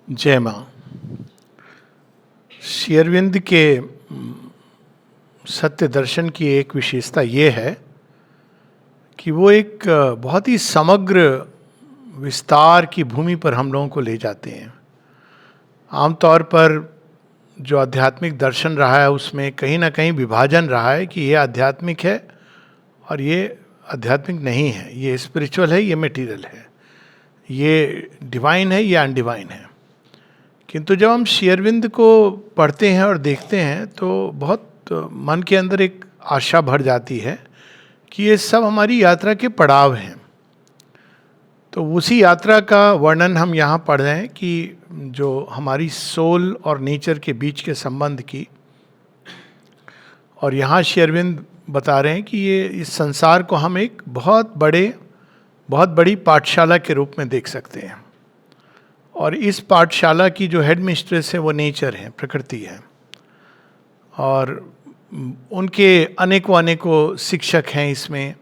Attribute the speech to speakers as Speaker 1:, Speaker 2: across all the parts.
Speaker 1: जय माँ। श्री अरविंद के सत्य दर्शन की एक विशेषता ये है कि वो एक बहुत ही समग्र विस्तार की भूमि पर हम लोगों को ले जाते हैं। आमतौर पर जो आध्यात्मिक दर्शन रहा है उसमें कहीं ना कहीं विभाजन रहा है कि ये आध्यात्मिक है और ये आध्यात्मिक नहीं है, ये स्पिरिचुअल है, ये मटेरियल है, ये डिवाइन है, ये अनडिवाइन है। किंतु जब हम श्री अरविंद को पढ़ते हैं और देखते हैं तो बहुत मन के अंदर एक आशा भर जाती है कि ये सब हमारी यात्रा के पड़ाव हैं। तो उसी यात्रा का वर्णन हम यहाँ पढ़ रहे हैं कि जो हमारी सोल और नेचर के बीच के संबंध की, और यहाँ श्री अरविंद बता रहे हैं कि ये इस संसार को हम एक बहुत बड़ी पाठशाला के रूप में देख सकते हैं। और इस पाठशाला की जो हेड मिस्ट्रेस है वो नेचर है, प्रकृति है, और उनके अनेकों शिक्षक हैं इसमें।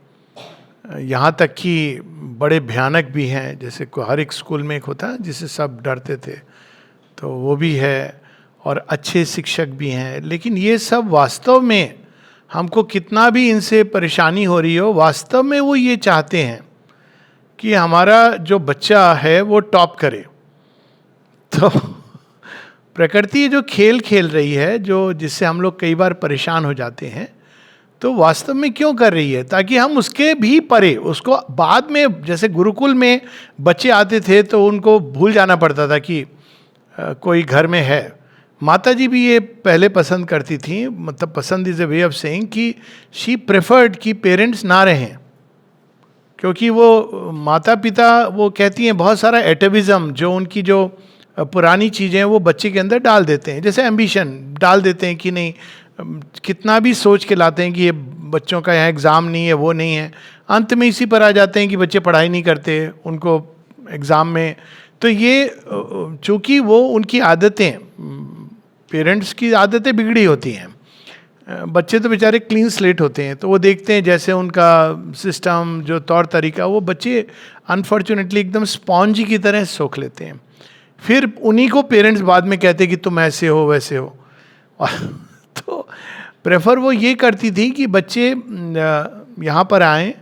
Speaker 1: यहाँ तक कि बड़े भयानक भी हैं, जैसे हर एक स्कूल में एक होता है जिससे सब डरते थे, तो वो भी है, और अच्छे शिक्षक भी हैं। लेकिन ये सब वास्तव में हमको कितना भी इनसे परेशानी हो रही हो, वास्तव में वो ये चाहते हैं कि हमारा जो बच्चा है वो टॉप करे। तो प्रकृति जो खेल खेल रही है, जो जिससे हम लोग कई बार परेशान हो जाते हैं, तो वास्तव में क्यों कर रही है? ताकि हम उसके भी परे, उसको बाद में, जैसे गुरुकुल में बच्चे आते थे तो उनको भूल जाना पड़ता था कि कोई घर में है। माता जी भी ये पहले पसंद करती थी, मतलब पसंद is a way of saying कि शी प्रेफर्ड कि पेरेंट्स ना रहें, क्योंकि वो माता पिता, वो कहती हैं बहुत सारा एटेविज्म, जो उनकी जो पुरानी चीज़ें वो बच्चे के अंदर डाल देते हैं, जैसे एम्बिशन डाल देते हैं कि नहीं, कितना भी सोच के लाते हैं कि ये बच्चों का यहाँ एग्ज़ाम नहीं है, वो नहीं है, अंत में इसी पर आ जाते हैं कि बच्चे पढ़ाई नहीं करते उनको एग्ज़ाम में। तो ये चूँकि वो उनकी आदतें, पेरेंट्स की आदतें बिगड़ी होती हैं, बच्चे तो बेचारे क्लीन स्लेट होते हैं, तो वो देखते हैं जैसे उनका सिस्टम, जो तौर तरीका, वो बच्चे अनफॉर्चुनेटली एकदम स्पॉन्ज की तरह सोख लेते हैं। फिर उन्हीं को पेरेंट्स बाद में कहते हैं कि तुम ऐसे हो वैसे हो। तो प्रेफर वो ये करती थी कि बच्चे यहाँ पर आएँ,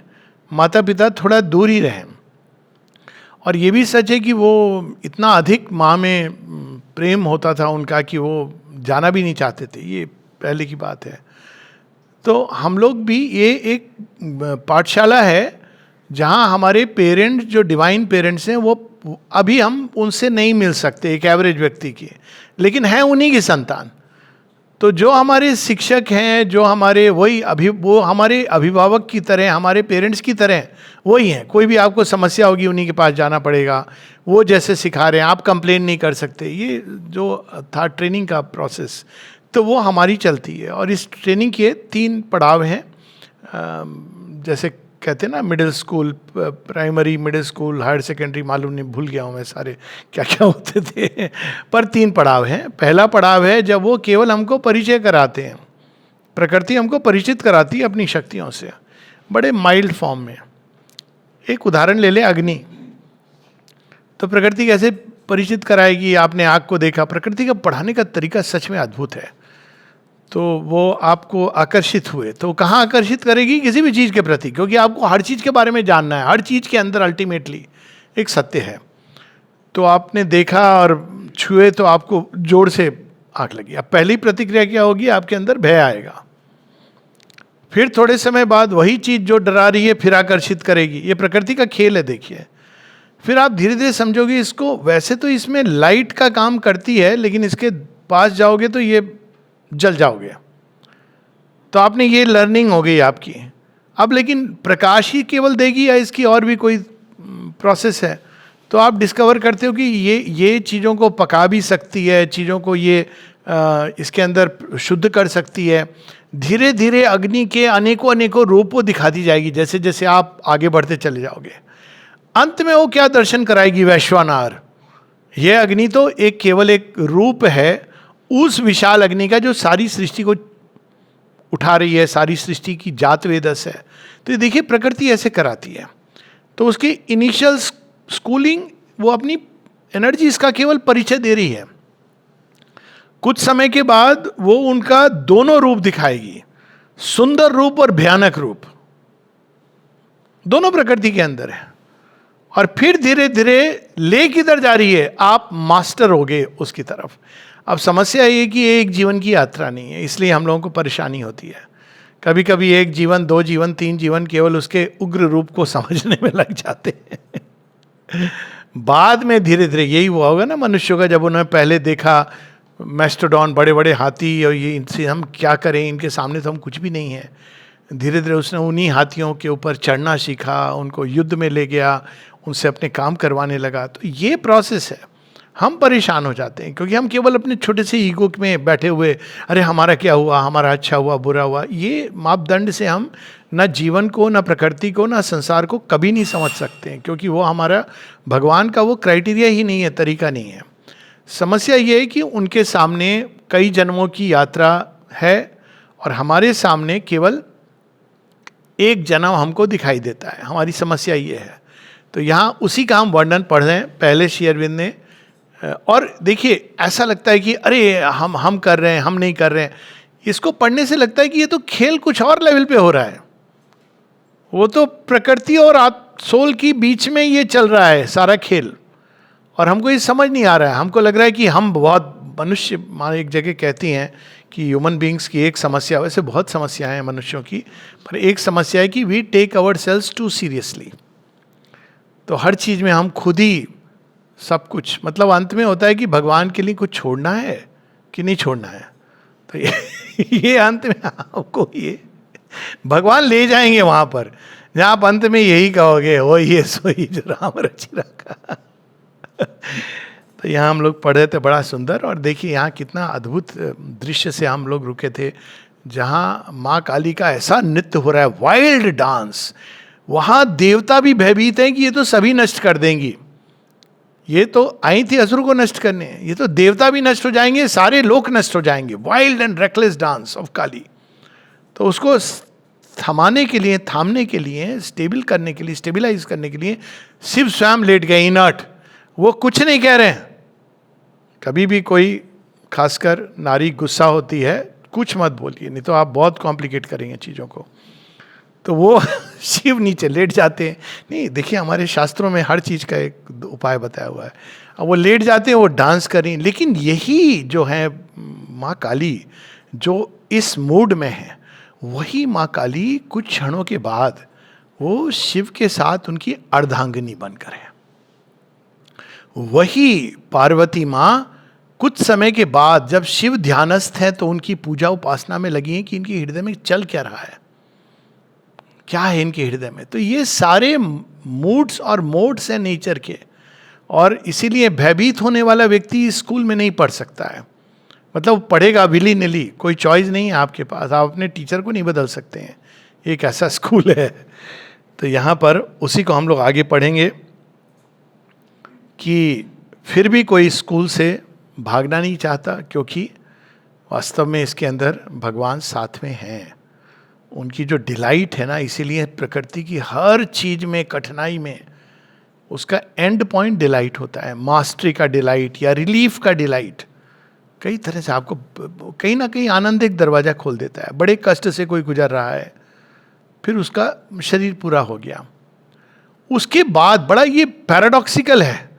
Speaker 1: माता पिता थोड़ा दूर ही रहें। और ये भी सच है कि वो इतना अधिक माँ में प्रेम होता था उनका कि वो जाना भी नहीं चाहते थे, ये पहले की बात है। तो हम लोग भी, ये एक पाठशाला है जहाँ हमारे पेरेंट्स, जो डिवाइन पेरेंट्स हैं, वो अभी हम उनसे नहीं मिल सकते एक एवरेज व्यक्ति की, लेकिन हैं उन्हीं की संतान। तो जो हमारे शिक्षक हैं, जो हमारे वो हमारे अभिभावक की तरह, हमारे पेरेंट्स की तरह वही हैं। कोई भी आपको समस्या होगी उन्हीं के पास जाना पड़ेगा, वो जैसे सिखा रहे हैं, आप कंप्लेन नहीं कर सकते। ये जो था ट्रेनिंग का प्रोसेस, तो वो हमारी चलती है। और इस ट्रेनिंग के 3 पड़ाव हैं, जैसे कहते हैं ना, middle school, primary, middle school, higher secondary, मालूम नहीं, भूल गया हूँ मैं सारे क्या क्या होते थे, पर 3 पड़ाव हैं। पहला पड़ाव है जब वो केवल हमको परिचय कराते हैं, प्रकृति हमको परिचित कराती है अपनी शक्तियों से, बड़े माइल्ड फॉर्म में। एक उदाहरण ले लें, अग्नि। तो प्रकृति कैसे परिचित कराएगी? आपने आग को देखा, प्रकृति का पढ़ाने का तरीका सच में अद्भुत है। तो वो आपको आकर्षित हुए, तो कहाँ आकर्षित करेगी? किसी भी चीज़ के प्रति, क्योंकि आपको हर चीज़ के बारे में जानना है, हर चीज़ के अंदर अल्टीमेटली एक सत्य है। तो आपने देखा और छुए तो आपको जोर से आग लगी। अब पहली प्रतिक्रिया क्या होगी? आपके अंदर भय आएगा। फिर थोड़े समय बाद वही चीज़ जो डरा रही है फिर आकर्षित करेगी। ये प्रकृति का खेल है, देखिए। फिर आप धीरे धीरे समझोगे इसको, वैसे तो इसमें लाइट का काम करती है, लेकिन इसके पास जाओगे तो ये जल जाओगे। तो आपने, ये लर्निंग हो गई आपकी। अब लेकिन प्रकाश ही केवल देगी या इसकी और भी कोई प्रोसेस है? तो आप डिस्कवर करते हो कि ये चीज़ों को पका भी सकती है, चीज़ों को ये इसके अंदर शुद्ध कर सकती है। धीरे धीरे अग्नि के अनेकों रूप वो दिखाती जाएगी जैसे जैसे आप आगे बढ़ते चले जाओगे। अंत में वो क्या दर्शन कराएगी? वैश्वानर। यह अग्नि तो केवल एक रूप है उस विशाल अग्नि का जो सारी सृष्टि को उठा रही है, सारी सृष्टि की जात वेदस है। तो ये देखिए, प्रकृति ऐसे कराती है। तो उसकी इनिशियल स्कूलिंग वो अपनी एनर्जी इसका केवल परिचय दे रही है। कुछ समय के बाद वो उनका दोनों रूप दिखाएगी, सुंदर रूप और भयानक रूप, दोनों प्रकृति के अंदर है। और फिर धीरे धीरे ले किधर जा रही है, आप मास्टर हो गए उसकी तरफ। अब समस्या ये कि एक जीवन की यात्रा नहीं है, इसलिए हम लोगों को परेशानी होती है। कभी कभी एक जीवन, 2 जीवन, 3 जीवन केवल उसके उग्र रूप को समझने में लग जाते हैं। बाद में धीरे धीरे यही हुआ होगा ना मनुष्यों का, जब उन्होंने पहले देखा मैस्टोडॉन, बड़े बड़े हाथी, और ये इनसे हम क्या करें, इनके सामने तो हम कुछ भी नहीं है। धीरे धीरे उसने उन्हीं हाथियों के ऊपर चढ़ना सीखा, उनको युद्ध में ले गया, उनसे अपने काम करवाने लगा। तो ये प्रोसेस है। हम परेशान हो जाते हैं क्योंकि हम केवल अपने छोटे से ईगो में बैठे हुए, अरे हमारा क्या हुआ, हमारा अच्छा हुआ, बुरा हुआ, ये मापदंड से हम ना जीवन को, ना प्रकृति को, ना संसार को कभी नहीं समझ सकते हैं, क्योंकि वो हमारा भगवान का वो क्राइटेरिया ही नहीं है, तरीका नहीं है। समस्या ये है कि उनके सामने कई जन्मों की यात्रा है और हमारे सामने केवल एक जन्म हमको दिखाई देता है। हमारी समस्या ये है। तो यहाँ उसी का हम वर्णन पढ़ रहे हैं पहले श्री अरविंद ने। और देखिए, ऐसा लगता है कि अरे हम कर रहे हैं, हम नहीं कर रहे हैं। इसको पढ़ने से लगता है कि ये तो खेल कुछ और लेवल पे हो रहा है। वो तो प्रकृति और सोल की बीच में ये चल रहा है सारा खेल, और हमको ये समझ नहीं आ रहा है। हमको लग रहा है कि हम बहुत मनुष्य, मान एक जगह कहती हैं कि ह्यूमन बींग्स की एक समस्या, वैसे बहुत समस्याएं हैं मनुष्यों की, पर एक समस्या है कि we take ourselves too seriously. तो हर चीज़ में हम खुद ही सब कुछ, मतलब अंत में होता है कि भगवान के लिए कुछ छोड़ना है कि नहीं छोड़ना है। तो ये अंत में आपको ये भगवान ले जाएंगे वहाँ पर जहाँ आप अंत में यही कहोगे, हो ये सोई जो राम रचि रखा। तो यहाँ हम लोग पढ़े थे, बड़ा सुंदर। और देखिए यहाँ कितना अद्भुत दृश्य से हम लोग रुके थे, जहाँ माँ काली का ऐसा नृत्य हो रहा है, वाइल्ड डांस। वहाँ देवता भी भयभीत हैं कि ये तो सभी नष्ट कर देंगी, ये तो आई थी असुर को नष्ट करने, ये तो देवता भी नष्ट हो जाएंगे, सारे लोक नष्ट हो जाएंगे। Wild and reckless dance of Kali. तो उसको थमाने के लिए, थामने के लिए, स्टेबल करने के लिए, स्टेबलाइज करने के लिए शिव स्वयं लेट गए इनर्ट। वो कुछ नहीं कह रहे हैं। कभी भी कोई खासकर नारी गुस्सा होती है, कुछ मत बोलिए, नहीं तो आप बहुत कॉम्प्लिकेट करेंगे चीज़ों को। तो वो शिव नीचे लेट जाते हैं। नहीं, देखिए हमारे शास्त्रों में हर चीज़ का एक उपाय बताया हुआ है। अब वो लेट जाते हैं, वो डांस करें। लेकिन यही जो है माँ काली जो इस मूड में है, वही माँ काली कुछ क्षणों के बाद वो शिव के साथ उनकी अर्धांगिनी बनकर है। वही पार्वती माँ कुछ समय के बाद जब शिव ध्यानस्थ है तो उनकी पूजा उपासना में लगी है कि इनके हृदय में चल क्या रहा है, क्या है इनके हृदय में। तो ये सारे मूड्स और मोड्स हैं नेचर के, और इसीलिए भयभीत होने वाला व्यक्ति स्कूल में नहीं पढ़ सकता है। मतलब पढ़ेगा विली निली, कोई चॉइस नहीं है आपके पास, आप अपने टीचर को नहीं बदल सकते हैं। एक ऐसा स्कूल है। तो यहाँ पर उसी को हम लोग आगे पढ़ेंगे कि फिर भी कोई स्कूल से भागना नहीं चाहता, क्योंकि वास्तव में इसके अंदर भगवान साथ में हैं। उनकी जो डिलाइट है ना, इसीलिए प्रकृति की हर चीज में, कठिनाई में उसका एंड पॉइंट डिलाइट होता है। मास्टरी का डिलाइट या रिलीफ का डिलाइट कई तरह से आपको कहीं ना कहीं आनंद एक दरवाजा खोल देता है। बड़े कष्ट से कोई गुजर रहा है, फिर उसका शरीर पूरा हो गया, उसके बाद बड़ा ये पैराडॉक्सिकल है,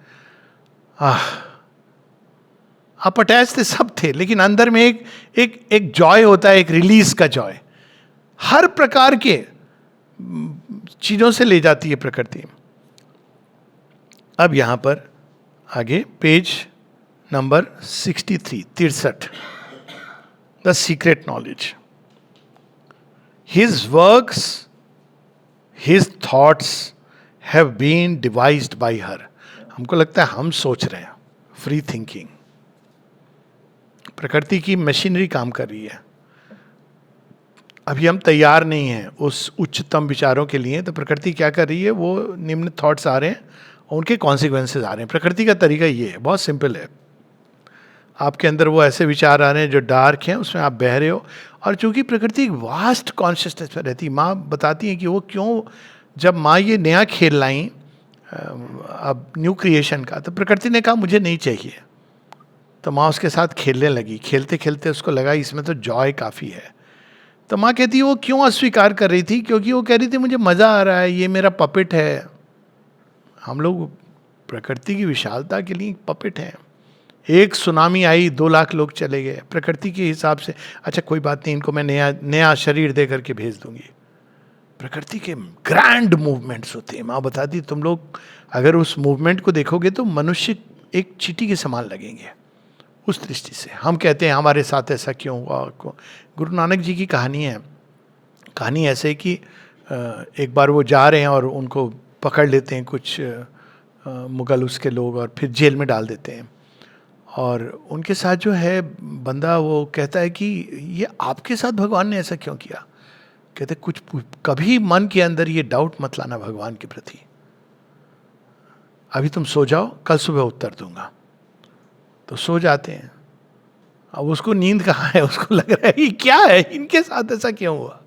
Speaker 1: आप अटैच थे, सब थे, लेकिन अंदर में एक जॉय होता है, एक रिलीज का जॉय। हर प्रकार के चीजों से ले जाती है प्रकृति। अब यहां पर आगे page number 63 the secret knowledge. His works, his thoughts have been devised by her. हमको लगता है हम सोच रहे हैं, फ्री थिंकिंग। प्रकृति की मशीनरी काम कर रही है, अभी हम तैयार नहीं हैं उस उच्चतम विचारों के लिए। तो प्रकृति क्या कर रही है, वो निम्न थॉट्स आ रहे हैं और उनके कॉन्सिक्वेंसेस आ रहे हैं। प्रकृति का तरीका ये है, बहुत सिंपल है। आपके अंदर वो ऐसे विचार आ रहे हैं जो डार्क हैं, उसमें आप बह रहे हो। और चूंकि प्रकृति एक वास्ट कॉन्शियसनेस में रहती, माँ बताती है कि वो क्यों, जब माँ ये नया खेल लाई अब न्यू क्रिएशन का, तो प्रकृति ने कहा मुझे नहीं चाहिए। तो माँ उसके साथ खेलने लगी, खेलते खेलते उसको लगा इसमें तो जॉय काफ़ी है। तो माँ कहती है वो क्यों अस्वीकार कर रही थी, क्योंकि वो कह रही थी मुझे मज़ा आ रहा है, ये मेरा पपेट है। हम लोग प्रकृति की विशालता के लिए पपेट हैं। एक सुनामी आई, 2 लाख लोग चले गए, प्रकृति के हिसाब से अच्छा कोई बात नहीं, इनको मैं नया नया शरीर दे करके भेज दूंगी। प्रकृति के ग्रैंड मूवमेंट्स होते हैं। माँ बताती तुम लोग अगर उस मूवमेंट को देखोगे तो मनुष्य एक चींटी के समान लगेंगे। उस दृष्टि से हम कहते हैं हमारे साथ ऐसा क्यों हुआ। गुरु नानक जी की कहानी है। कहानी ऐसे है कि एक बार वो जा रहे हैं और उनको पकड़ लेते हैं कुछ मुगल उसके लोग, और फिर जेल में डाल देते हैं। और उनके साथ जो है बंदा, वो कहता है कि ये आपके साथ भगवान ने ऐसा क्यों किया। कहते कुछ कभी मन के अंदर ये डाउट मत लाना भगवान के प्रति, अभी तुम सो जाओ, कल सुबह उत्तर दूंगा। तो सो जाते हैं। अब उसको नींद कहाँ है, उसको लग रहा है ये क्या है, इनके साथ ऐसा क्यों हुआ।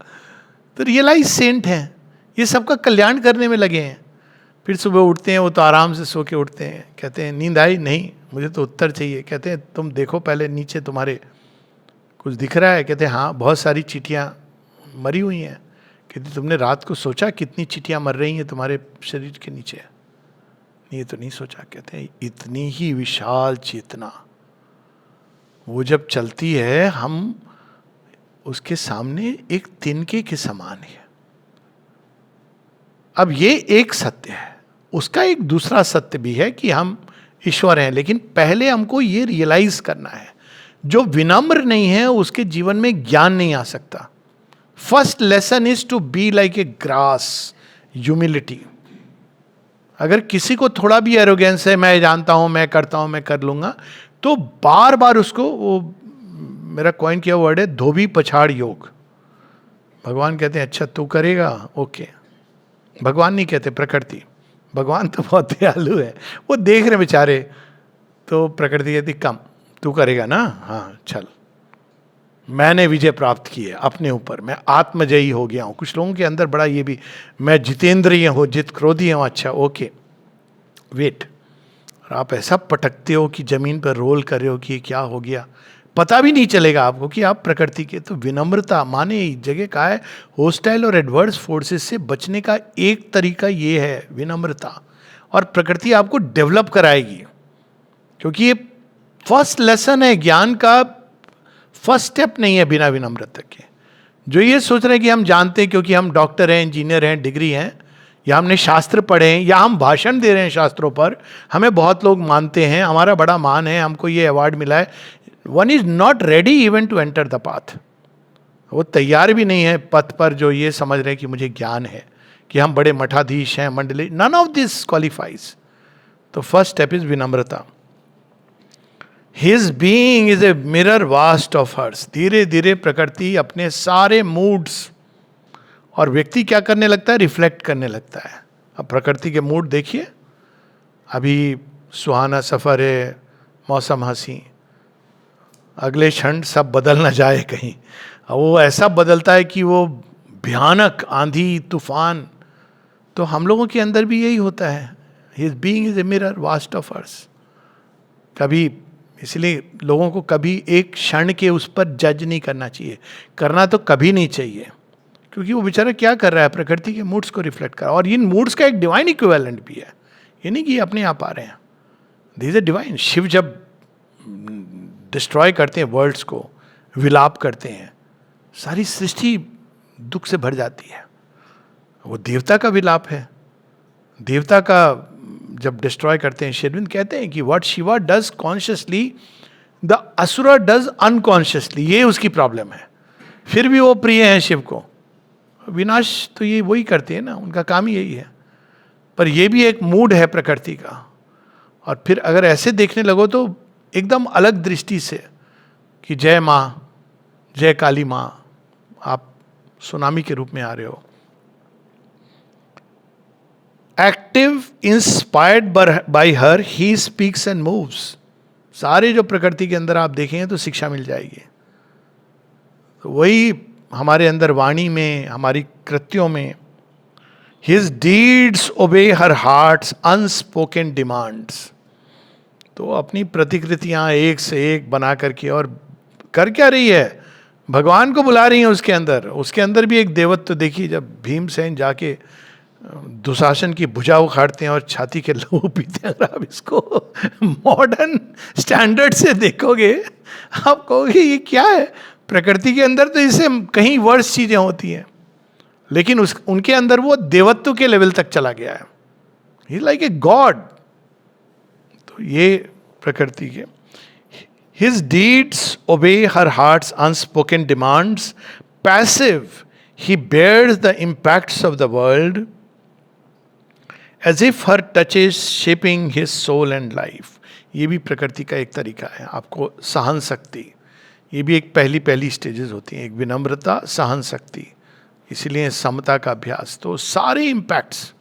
Speaker 1: तो रियलाइज सेंट हैं, ये सबका कल्याण करने में लगे हैं। फिर सुबह उठते हैं, वो तो आराम से सो के उठते हैं। कहते हैं नींद आई, नहीं मुझे तो उत्तर चाहिए। कहते हैं तुम देखो पहले नीचे तुम्हारे कुछ दिख रहा है। कहते हैं हाँ बहुत सारी चींटियाँ मरी हुई हैं। कहते तुमने रात को सोचा कितनी चींटियाँ मर रही हैं तुम्हारे शरीर के नीचे। ये तो नहीं सोचा। कहते हैं इतनी ही विशाल चेतना, वो जब चलती है हम उसके सामने एक तिनके के समान है। अब ये एक सत्य है। उसका एक दूसरा सत्य भी है कि हम ईश्वर हैं, लेकिन पहले हमको ये रियलाइज करना है। जो विनम्र नहीं है उसके जीवन में ज्ञान नहीं आ सकता। First lesson is to be like a grass, humility. अगर किसी को थोड़ा भी एरोगेंस है, मैं जानता हूं, मैं करता हूं, मैं कर लूंगा, तो बार बार उसको, वो मेरा कॉइन किया वर्ड है, धोबी पछाड़ योग। भगवान कहते हैं अच्छा तू करेगा, ओके। भगवान नहीं कहते, प्रकृति। भगवान तो बहुत दयालु है, वो देख रहे बेचारे। तो प्रकृति कहती कम, तू करेगा ना, हाँ चल, मैंने विजय प्राप्त की है अपने ऊपर, मैं आत्मजयी हो गया हूँ। कुछ लोगों के अंदर बड़ा ये भी, मैं जितेंद्रिय हूँ, जित क्रोधी हूँ। अच्छा ओके वेट। और आप ऐसा पटकते हो कि जमीन पर रोल कर रहे हो कि क्या हो गया, पता भी नहीं चलेगा आपको कि आप प्रकृति के। तो विनम्रता माने इस जगह का है, होस्टाइल और एडवर्स फोर्सेस से बचने का एक तरीका ये है विनम्रता। और प्रकृति आपको डेवलप कराएगी, क्योंकि ये फर्स्ट लेसन है ज्ञान का। फर्स्ट स्टेप नहीं है बिना विनम्रता के। जो ये सोच रहे हैं कि हम जानते हैं क्योंकि हम डॉक्टर हैं, इंजीनियर हैं, डिग्री हैं, या हमने शास्त्र पढ़े हैं, या हम भाषण दे रहे हैं शास्त्रों पर, हमें बहुत लोग मानते हैं, हमारा बड़ा मान है, हमको ये अवार्ड मिला है। One is not ready even to enter the path. वो तैयार भी नहीं है पथ पर, जो ये समझ रहे हैं कि मुझे ज्ञान है, कि हम बड़े मठाधीश हैं, मंडली। None of this qualifies. तो फर्स्ट स्टेप इज विनम्रता। His being is a mirror vast of hers. धीरे धीरे प्रकृति अपने सारे मूड्स, और व्यक्ति क्या करने लगता है, रिफ्लेक्ट करने लगता है। अब प्रकृति के मूड देखिए, अभी सुहाना सफ़र है, मौसम हंसी, अगले क्षण सब बदल ना जाए कहीं। वो ऐसा बदलता है कि वो भयानक आंधी तूफान। तो हम लोगों के अंदर भी यही होता है। His being is a mirror vast of hers. कभी, इसलिए लोगों को कभी एक क्षण के उस पर जज नहीं करना चाहिए, करना तो कभी नहीं चाहिए, क्योंकि वो बेचारा क्या कर रहा है, प्रकृति के मूड्स को रिफ्लेक्ट कर रहा है। और इन मूड्स का एक डिवाइन इक्विवेलेंट भी है, ये नहीं कि ये अपने आप आ रहे हैं, दिस इज डिवाइन। शिव जब डिस्ट्रॉय करते हैं वर्ल्ड्स को, विलाप करते हैं, सारी सृष्टि दुख से भर जाती है। वो देवता का विलाप है। देवता का जब डिस्ट्रॉय करते हैं, शेरविंद कहते हैं कि what Shiva does consciously the asura does unconsciously. ये उसकी प्रॉब्लम है। फिर भी वो प्रिय हैं शिव को। विनाश तो ये वही करते हैं ना, उनका काम ही यही है। पर ये भी एक मूड है प्रकृति का। और फिर अगर ऐसे देखने लगो तो एकदम अलग दृष्टि से, कि जय माँ, जय काली माँ, आप सुनामी के रूप में आ रहे हो। Active, inspired by her, he speaks and moves. सारे जो प्रकृति के अंदर आप देखेंगे तो शिक्षा मिल जाएगी। तो वही हमारे अंदर वाणी में, हमारी कृत्यों में, हिज डीड्स ओबे हर हार्ट्स अनस्पोकन डिमांड्स। तो अपनी प्रतिकृतियां एक से एक बना करके, और कर क्या रही है, भगवान को बुला रही है उसके अंदर भी एक देवत्व देखिए। जब भीमसेन जाके दुशासन की भुजा उखाड़ते हैं और छाती के लहू पीते हैं, अगर आप इसको मॉडर्न स्टैंडर्ड से देखोगे आप कहोगे ये क्या है। प्रकृति के अंदर तो इससे कहीं वर्ष चीजें होती हैं, लेकिन उनके अंदर वो देवत्व के लेवल तक चला गया है। ही लाइक ए गॉड। तो ये प्रकृति के His deeds obey her heart's unspoken demands. Passive, he bears the impacts of the world as if her touch is shaping his soul and life. ये भी प्रकृति का एक तरीका है। आपको सहन शक्ति, ये भी एक पहली स्टेजेस होती हैं। एक विनम्रता, सहन शक्ति, इसीलिए समता का अभ्यास। तो सारे इम्पैक्ट्स,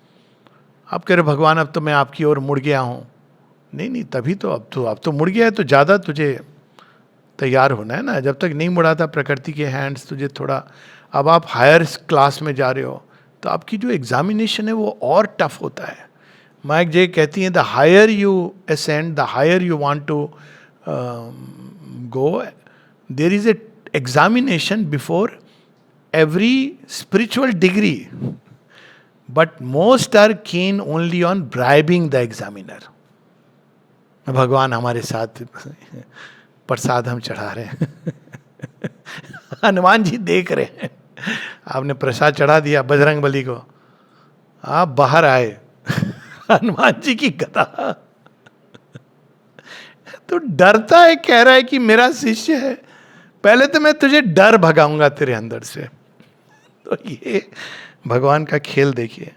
Speaker 1: आप कह रहे भगवान अब तो मैं आपकी ओर मुड़ गया हूँ, नहीं, तभी तो अब तो मुड़ गया है, तो ज़्यादा तुझे तैयार होना है ना। जब तक नहीं मुड़ा था प्रकृति के हैंड्स, तुझे थोड़ा, अब आप हायर क्लास में जा रहे हो तो आपकी जो एग्जामिनेशन है वो और टफ होता है। माइक जे कहती हैं the higher you ascend, the higher you want to go, there is an examination before every spiritual degree, but most are keen only on bribing the examiner. भगवान हमारे साथ प्रसाद हम चढ़ा रहे हैं हनुमान जी देख रहे हैं, आपने प्रसाद चढ़ा दिया बजरंग बली को, आप बाहर आए हनुमान जी की गदा तो डरता है, कह रहा है कि मेरा शिष्य है, पहले तो मैं तुझे डर भगाऊंगा तेरे अंदर से। तो ये भगवान का खेल देखिए,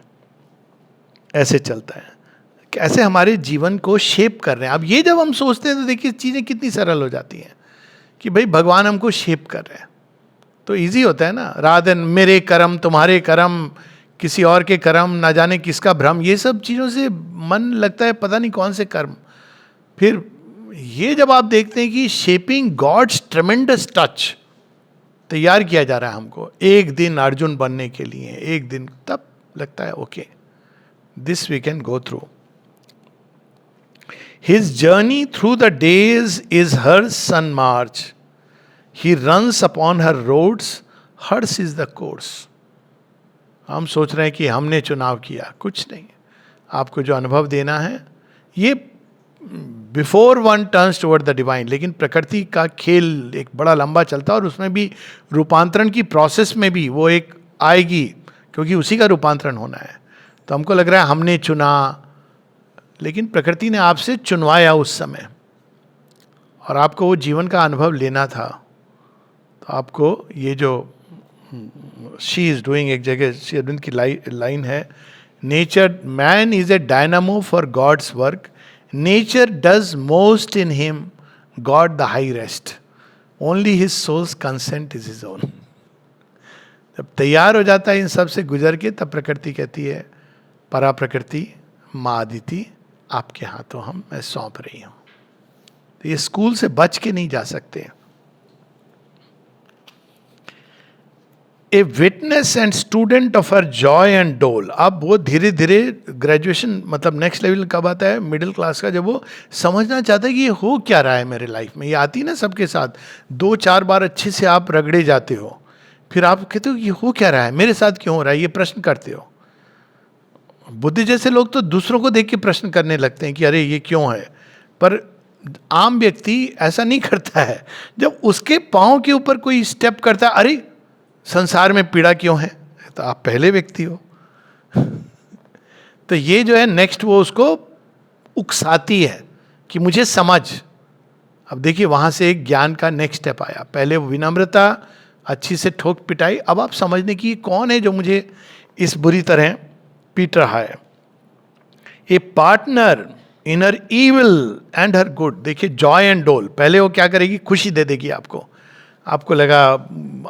Speaker 1: ऐसे चलता है, कैसे हमारे जीवन को शेप कर रहे हैं। अब ये जब हम सोचते हैं तो देखिए चीज़ें कितनी सरल हो जाती हैं कि भाई भगवान हमको शेप कर रहे हैं, तो इजी होता है ना। रात दिन मेरे कर्म, तुम्हारे कर्म, किसी और के कर्म, ना जाने किसका भ्रम, ये सब चीज़ों से मन लगता है पता नहीं कौन से कर्म। फिर ये जब आप देखते हैं कि शेपिंग गॉड्स ट्रेमेंडस टच, तैयार किया जा रहा है हमको एक दिन अर्जुन बनने के लिए, एक दिन, तब लगता है okay this we can go through. His journey through the days is her sun march. He runs upon her roads, hers is the course. हम सोच रहे हैं कि हमने चुनाव किया, कुछ नहीं। आपको जो अनुभव देना है ये before one turns toward the divine. लेकिन प्रकृति का खेल एक बड़ा लंबा चलता है, और उसमें भी रूपांतरण की प्रोसेस में भी वो एक आएगी, क्योंकि उसी का रूपांतरण होना है। तो हमको लग रहा है हमने चुना, लेकिन प्रकृति ने आपसे चुनवाया उस समय, और आपको वो जीवन का अनुभव लेना था। तो आपको ये जो शी इज डूइंग, एक जगह श्री अरविंद की लाइन है, nature man is a dynamo for God's work, nature does most in him, God the highest, only his soul's consent is his own. जब तैयार हो जाता है इन सब से गुजर के, तब प्रकृति कहती है, परा प्रकृति माँ अदिति आपके हाथों हम मैं सौंप रही हूं। तो ये स्कूल से बच के नहीं जा सकते। ए witness and student of her joy and डोल। अब वो धीरे धीरे ग्रेजुएशन, मतलब नेक्स्ट लेवल कब आता है, मिडिल क्लास का, जब वो समझना चाहता है कि ये हो क्या रहा है मेरे लाइफ में। ये आती ना सबके साथ, 2-4 बार अच्छे से आप रगड़े जाते हो, फिर आप कहते हो ये हो क्या रहा है मेरे साथ, क्यों हो रहा है, ये प्रश्न करते हो। बुद्धि जैसे लोग तो दूसरों को देख के प्रश्न करने लगते हैं कि अरे ये क्यों है, पर आम व्यक्ति ऐसा नहीं करता है। जब उसके पाँव के ऊपर कोई स्टेप करता है, अरे संसार में पीड़ा क्यों है, तो आप पहले व्यक्ति हो तो ये जो है नेक्स्ट वो उसको उकसाती है कि मुझे समझ। अब देखिए वहाँ से एक ज्ञान का नेक्स्ट स्टेप आया। पहले विनम्रता, अच्छी से ठोक पिटाई, अब आप समझने की कौन है जो मुझे इस बुरी तरह पीट रहा है। A partner in her evil and her good. देखिए जॉय एंड डोल, पहले वो क्या करेगी, खुशी दे देगी आपको लगा,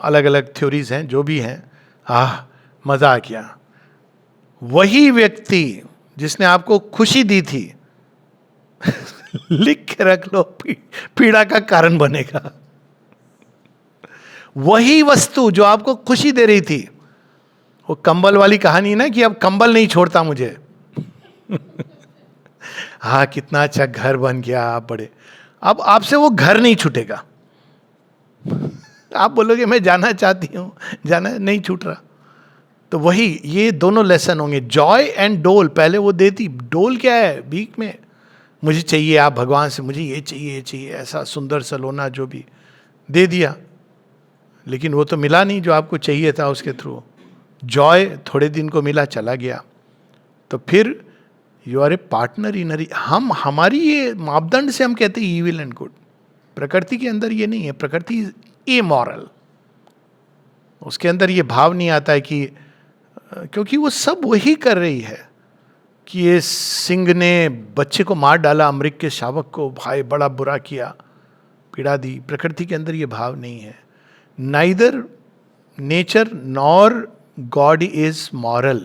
Speaker 1: अलग अलग थ्योरीज हैं जो भी हैं, मजा आ गया। वही व्यक्ति जिसने आपको खुशी दी थी लिख के रख लो, पीड़ा का कारण बनेगा। वही वस्तु जो आपको खुशी दे रही थी, वो कंबल वाली कहानी ना कि अब कंबल नहीं छोड़ता मुझे। हाँ, कितना अच्छा घर बन गया, आप बड़े, अब आपसे वो घर नहीं छूटेगा। आप बोलोगे मैं जाना चाहती हूँ, जाना नहीं छूट रहा। तो वही ये दोनों लेसन होंगे, जॉय एंड डोल। पहले वो देती, डोल क्या है, भीख में मुझे चाहिए, आप भगवान से मुझे ये चाहिए, ये चाहिए, ऐसा सुंदर सलोना जो भी दे दिया, लेकिन वो तो मिला नहीं जो आपको चाहिए था उसके थ्रू। जॉय थोड़े दिन को मिला, चला गया। तो फिर you are a partner in हम हमारी ये मापदंड से हम कहते हैं ईविल एंड गुड। प्रकृति के अंदर ये नहीं है, प्रकृति इज इमोरल। उसके अंदर ये भाव नहीं आता है कि, क्योंकि वो सब वही कर रही है कि ये सिंह ने बच्चे को मार डाला, अमृत के शावक को, भाई बड़ा बुरा किया, पीड़ा दी। प्रकृति के अंदर ये भाव नहीं है। Neither nature nor God is moral,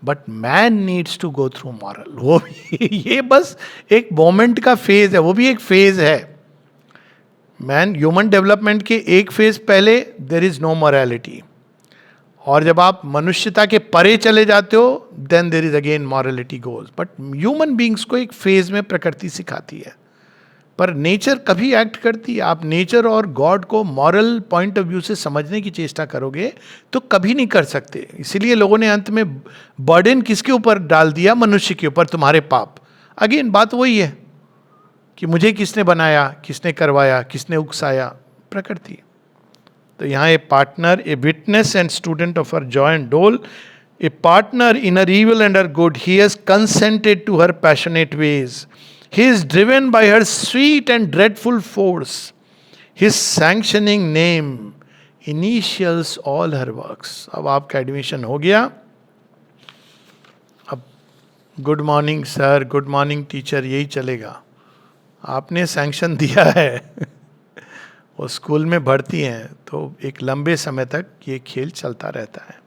Speaker 1: but man needs to go through moral. वो भी ये बस एक मोमेंट का फेज है, वो भी एक फेज है। मैन ह्यूमन डेवलपमेंट के एक फेज पहले देर इज नो मॉरलिटी, और जब आप मनुष्यता के परे चले जाते हो then there is again morality goes. But human beings को एक फेज में प्रकृति सिखाती है, पर नेचर कभी एक्ट करती है। आप नेचर और गॉड को मॉरल पॉइंट ऑफ व्यू से समझने की चेष्टा करोगे तो कभी नहीं कर सकते। इसीलिए लोगों ने अंत में बर्डन किसके ऊपर डाल दिया, मनुष्य के ऊपर, तुम्हारे पाप। अगेन बात वही है कि मुझे किसने बनाया, किसने करवाया, किसने उकसाया, प्रकृति। तो यहाँ a partner, a witness and student of her joy and dole, a partner in her evil and her good, he has consented to her passionate ways, he is driven by her sweet and dreadful force, his sanctioning name initials all her works। अब आपका admission हो गया, अब good morning sir, good morning teacher, यही चलेगा। आपने sanction दिया है। वो स्कूल में भर्ती हैं तो एक लंबे समय तक ये खेल चलता रहता है।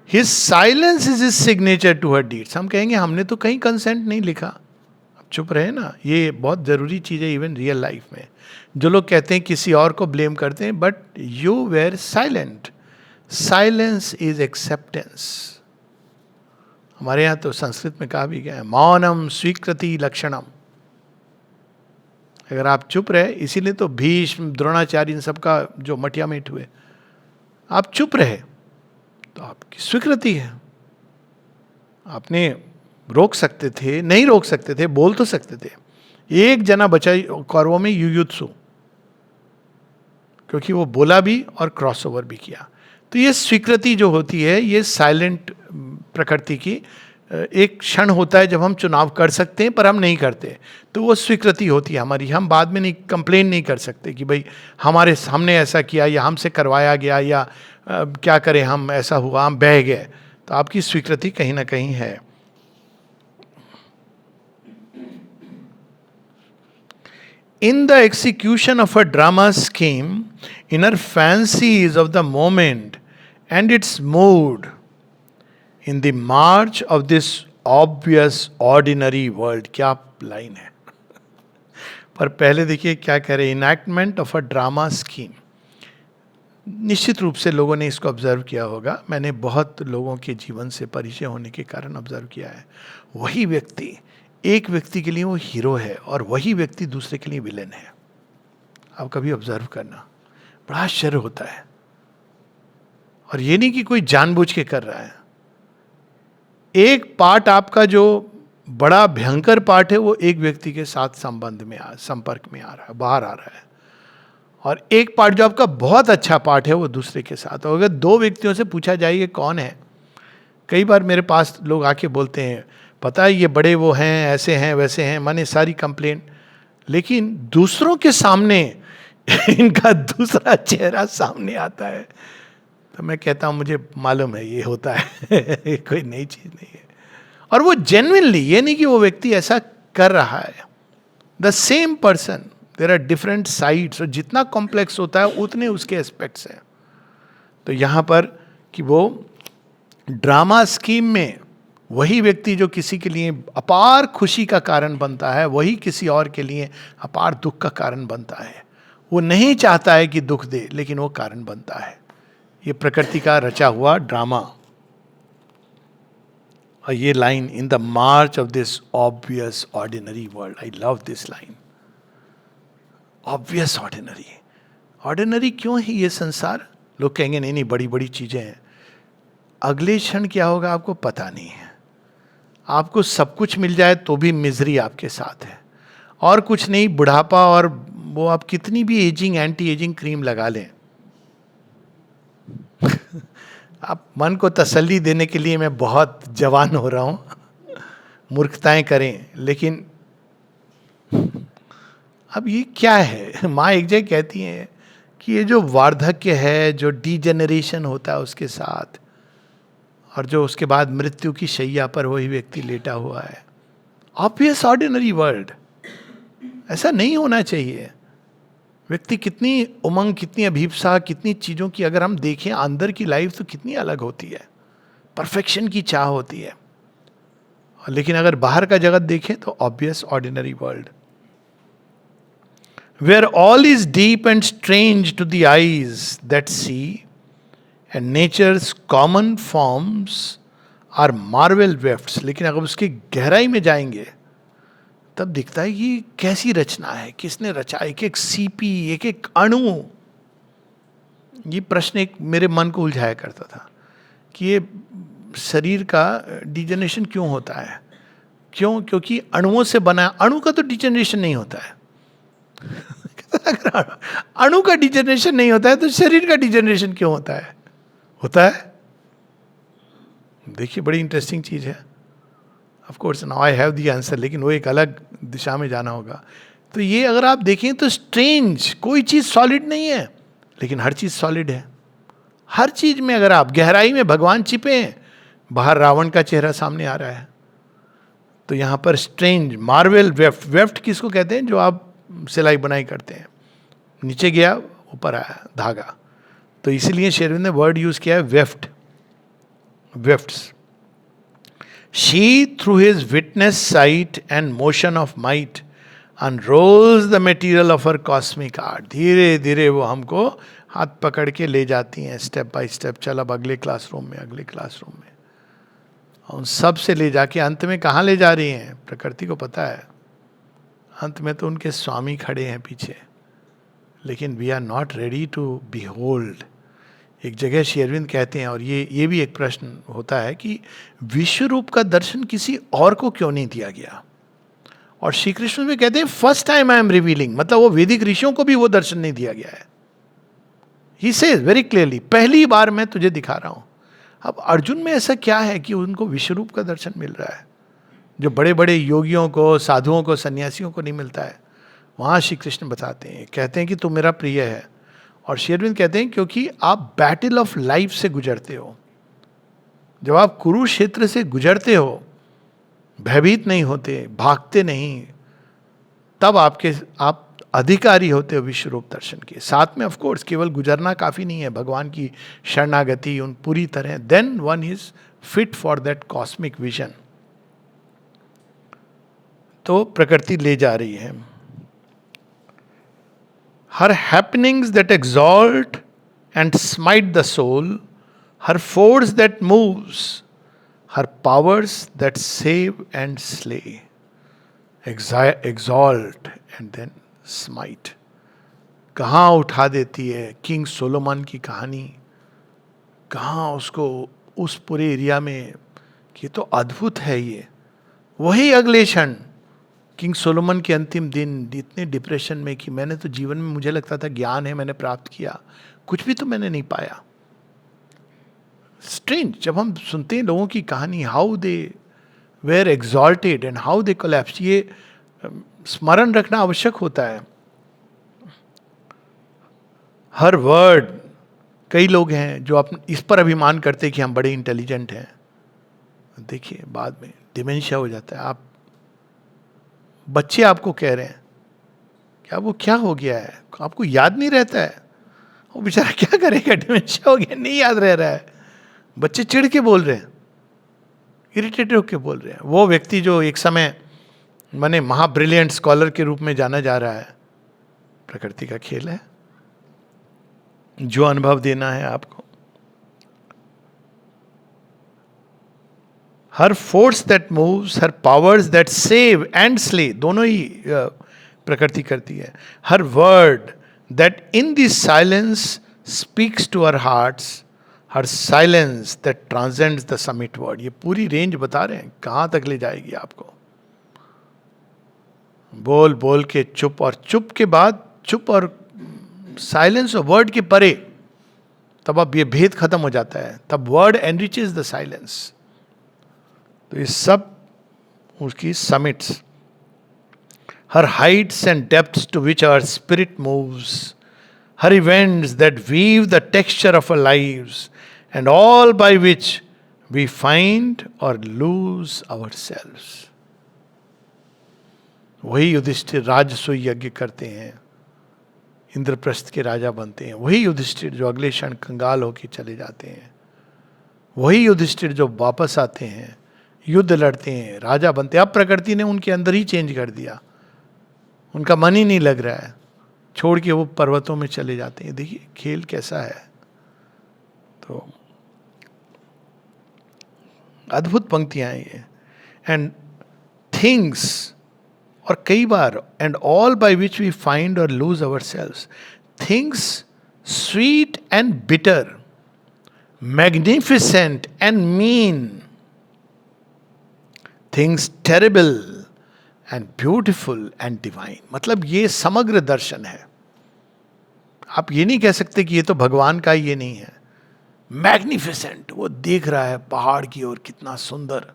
Speaker 1: His silence is his signature to her deeds। हम कहेंगे हमने तो कहीं कंसेंट नहीं लिखा, चुप रहे ना। ये बहुत ज़रूरी चीज़ है इवन रियल लाइफ में। जो लोग कहते हैं किसी और को ब्लेम करते हैं, but you were silent. Silence is acceptance. हमारे यहाँ तो संस्कृत में कहा भी गया है, मौनम स्वीकृति लक्षणम। अगर आप चुप रहे, इसीलिए तो भीष्म, द्रोणाचार्य, इन सबका जो मटिया मेट हुए, आप चुप रहे तो आपकी स्वीकृति है। आपने रोक सकते थे, नहीं रोक सकते थे, बोल तो सकते थे। एक जना बचा कौरवों में, युयुत्सु, क्योंकि वो बोला भी और क्रॉस ओवर भी किया। तो ये स्वीकृति जो होती है, ये साइलेंट प्रकृति की एक क्षण होता है जब हम चुनाव कर सकते हैं पर हम नहीं करते, तो वो स्वीकृति होती है हमारी। हम बाद में नहीं कंप्लेन नहीं कर सकते कि भाई हमने ऐसा किया या हमसे करवाया गया या क्या करें, हम ऐसा हुआ, हम बह गए। तो आपकी स्वीकृति कहीं ना कहीं है। In the execution of a drama scheme, in her fancies of the moment and its mood, in the march of this obvious ordinary world। क्या लाइन है। पर पहले देखिए क्या कह रहे, enactment of a drama scheme. निश्चित रूप से लोगों ने इसको ऑब्जर्व किया होगा। मैंने बहुत लोगों के जीवन से परिचय होने के कारण ऑब्जर्व किया है। वही व्यक्ति, एक व्यक्ति के लिए वो हीरो है और वही व्यक्ति दूसरे के लिए विलेन है। आप कभी ऑब्जर्व करना, बड़ा आश्चर्य होता है। और ये नहीं कि कोई जानबूझ के कर रहा है। एक पार्ट आपका जो बड़ा भयंकर पार्ट है, वो एक व्यक्ति के साथ संपर्क में आ रहा है, बाहर आ रहा है। और एक पार्ट जो आपका बहुत अच्छा पार्ट है, वो दूसरे के साथ। और अगर दो व्यक्तियों से पूछा जाए ये कौन है, कई बार मेरे पास लोग आके बोलते हैं पता है ये बड़े वो हैं, ऐसे हैं, वैसे हैं, माने सारी कंप्लेन, लेकिन दूसरों के सामने इनका दूसरा चेहरा सामने आता है। तो मैं कहता हूँ मुझे मालूम है ये होता है। कोई नई चीज़ नहीं है। और वो जेन्युइनली, ये नहीं कि वो व्यक्ति ऐसा कर रहा है। The same person, there are different sides. और जितना कॉम्प्लेक्स होता है उतने उसके एस्पेक्ट्स हैं। तो यहाँ पर कि वो ड्रामा स्कीम में वही व्यक्ति जो किसी के लिए अपार खुशी का कारण बनता है, वही किसी और के लिए अपार दुख का कारण बनता है। वो नहीं चाहता है कि दुख दे, लेकिन वो कारण बनता है। ये प्रकृति का रचा हुआ ड्रामा। और ये line, in the March of this obvious ordinary world, I love this line. Obvious ordinary, ordinary क्यों है ये संसार? लोग कहेंगे नहीं नहीं बड़ी बड़ी चीजें हैं। अगले क्षण क्या होगा आपको पता नहीं है। आपको सब कुछ मिल जाए तो भी मिजरी आपके साथ है, और कुछ नहीं, बुढ़ापा, और वो आप कितनी भी एजिंग एंटी एजिंग क्रीम लगा लें आप मन को तसल्ली देने के लिए मैं बहुत जवान हो रहा हूं, मूर्खताएं करें, लेकिन अब ये क्या है? माँ एक जगह कहती हैं कि ये जो वार्धक्य है, जो डीजेनरेशन होता है उसके साथ, और जो उसके बाद मृत्यु की शैया पर वही व्यक्ति लेटा हुआ है, ऑब्वियस ऑर्डिनरी वर्ल्ड, ऐसा नहीं होना चाहिए। व्यक्ति कितनी उमंग, कितनी अभीप्सा, कितनी चीज़ों की अगर हम देखें अंदर की लाइफ तो कितनी अलग होती है, परफेक्शन की चाह होती है। लेकिन अगर बाहर का जगत देखें तो obvious ordinary world, where all is deep and strange to the eyes that see, and nature's common forms are marvel wefts. लेकिन अगर उसकी गहराई में जाएंगे तब दिखता है कि कैसी रचना है, किसने रचा, एक एक सीपी, एक एक अणु। ये प्रश्न एक मेरे मन को उलझाया करता था कि ये शरीर का डिजेनरेशन क्यों होता है? क्यों? क्योंकि अणुओं से बना, अणु का तो डिजेनरेशन नहीं होता है अगर अणु का डिजेनरेशन नहीं होता है तो शरीर का डिजेनरेशन क्यों होता है? होता है। देखिए बड़ी इंटरेस्टिंग चीज है। Of course now I have the answer, लेकिन वो एक अलग दिशा में जाना होगा। तो ये अगर आप देखें तो स्ट्रेंज, कोई चीज सॉलिड नहीं है लेकिन हर चीज सॉलिड है। हर चीज में अगर आप गहराई में भगवान छिपे हैं, बाहर रावण का चेहरा सामने आ रहा है। तो यहां पर स्ट्रेंज, मार्वेल वेफ्ट, वेफ्ट किसको कहते हैं? जो आप सिलाई बुनाई करते हैं, नीचे गया ऊपर आया धागा, तो इसीलिए शेरविन ने वर्ड यूज किया है weft, वेफ्ट्स। She, through his witness sight and motion of might, unrolls the material of her cosmic art. धीरे धीरे वो हमको हाथ पकड़ के ले जाती हैं स्टेप बाय स्टेप। चल अब अगले क्लासरूम में, अगले क्लासरूम में, उन सब से ले जाके अंत में कहाँ ले जा रही हैं? प्रकृति को पता है। अंत में तो उनके स्वामी खड़े हैं पीछे, लेकिन we are not ready to behold. एक जगह श्री अरविंद कहते हैं, और ये भी एक प्रश्न होता है कि विश्व रूप का दर्शन किसी और को क्यों नहीं दिया गया? और श्री कृष्ण में कहते हैं first time I am revealing, मतलब वो वैदिक ऋषियों को भी वो दर्शन नहीं दिया गया है। ही सेज वेरी क्लियरली, पहली बार मैं तुझे दिखा रहा हूं। अब अर्जुन में ऐसा क्या है कि उनको विश्व रूप का दर्शन मिल रहा है, जो बड़े बड़े योगियों को, साधुओं को, सन्यासियों को नहीं मिलता है? वहां श्री कृष्ण बताते हैं, कहते हैं कि तू मेरा प्रिय है। और श्री अरविंद कहते हैं क्योंकि आप बैटल ऑफ लाइफ से गुजरते हो। जब आप कुरुक्षेत्र से गुजरते हो, भयभीत नहीं होते, भागते नहीं, तब आप अधिकारी होते हो विश्व रूप दर्शन के। साथ में ऑफ कोर्स केवल गुजरना काफी नहीं है, भगवान की शरणागति उन पूरी तरह, then one is fit for that cosmic vision. तो प्रकृति ले जा रही है। Her happenings that exalt and smite the soul, her force that moves, her powers that save and slay. Exalt and then smite. कहाँ उठा देती है? किंग सोलोमन की कहानी, कहाँ उसको उस पूरे एरिया में, कि तो अद्भुत है ये। वही अगले क्षण किंग सोलोमन के अंतिम दिन इतने डिप्रेशन में कि मैंने तो जीवन में, मुझे लगता था ज्ञान है, मैंने प्राप्त किया, कुछ भी तो मैंने नहीं पाया। स्ट्रेंज, जब हम सुनते हैं लोगों की कहानी, how they were exalted and how they collapse, ये स्मरण रखना आवश्यक होता है। हर वर्ड, कई लोग हैं जो इस पर अभिमान करते हैं कि हम बड़े इंटेलिजेंट हैं। देखिए बाद में डिमेंशिया हो जाता है। आप बच्चे आपको कह रहे हैं क्या वो क्या हो गया है, आपको याद नहीं रहता है। वो बेचारा क्या करेगा, डिमेंशिया हो गया, नहीं याद रह रहा है। बच्चे चिढ़ के बोल रहे हैं, इरिटेटेड होकर बोल रहे हैं। वो व्यक्ति जो एक समय माने महाब्रिलियंट स्कॉलर के रूप में जाना जा रहा है, प्रकृति का खेल है। जो अनुभव देना है आपको her force that moves, her powers that save and slay, दोनों ही प्रकृति करती है. Her word that in this silence speaks to our hearts, her silence that transcends the summit word. ये पूरी रेंज बता रहे हैं कहाँ तक ले जाएगी आपको. बोल बोल के चुप, और चुप के बाद चुप और साइलेंस और वर्ड के परे, तब अब ये भेद खत्म हो जाता है. तब वर्ड एनरिचेस द साइलेंस. तो ये सब उसकी summits. Her heights and depths to which our spirit moves, her events that weave the texture of our lives, and all by which we find और लूज आवरसेल्व्स. वही युधिष्ठिर राजसूय यज्ञ करते हैं, इंद्रप्रस्थ के राजा बनते हैं. वही युधिष्ठिर जो अगले क्षण कंगाल होकर चले जाते हैं. वही युधिष्ठिर जो वापस आते हैं, युद्ध लड़ते हैं, राजा बनते हैं. अब प्रकृति ने उनके अंदर ही चेंज कर दिया. उनका मन ही नहीं लग रहा है, छोड़ के वो पर्वतों में चले जाते हैं. देखिए खेल कैसा है. तो अद्भुत पंक्तियां हैं ये. एंड थिंग्स, और कई बार, and all by which we find और lose ourselves, things sweet and bitter, magnificent and mean, things terrible and beautiful and divine. मतलब ये समग्र दर्शन है. आप ये नहीं कह सकते कि ये तो भगवान का ही, ये नहीं है. मैग्निफिसेंट, वो देख रहा है पहाड़ की ओर, कितना सुंदर.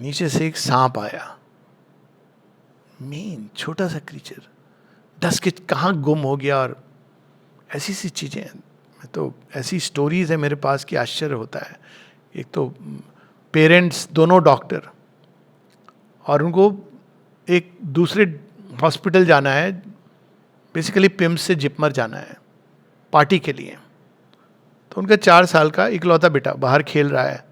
Speaker 1: नीचे से एक सांप आया, मीन छोटा सा क्रीचर, डस के कहाँ गुम हो गया, और ऐसी सी चीजें. तो ऐसी स्टोरीज है मेरे पास कि आश्चर्य होता है. एक तो पेरेंट्स दोनों डॉक्टर, और उनको एक दूसरे हॉस्पिटल जाना है, बेसिकली पिम्स से जिपमर जाना है पार्टी के लिए. तो उनका 4 साल का इकलौता बेटा बाहर खेल रहा है.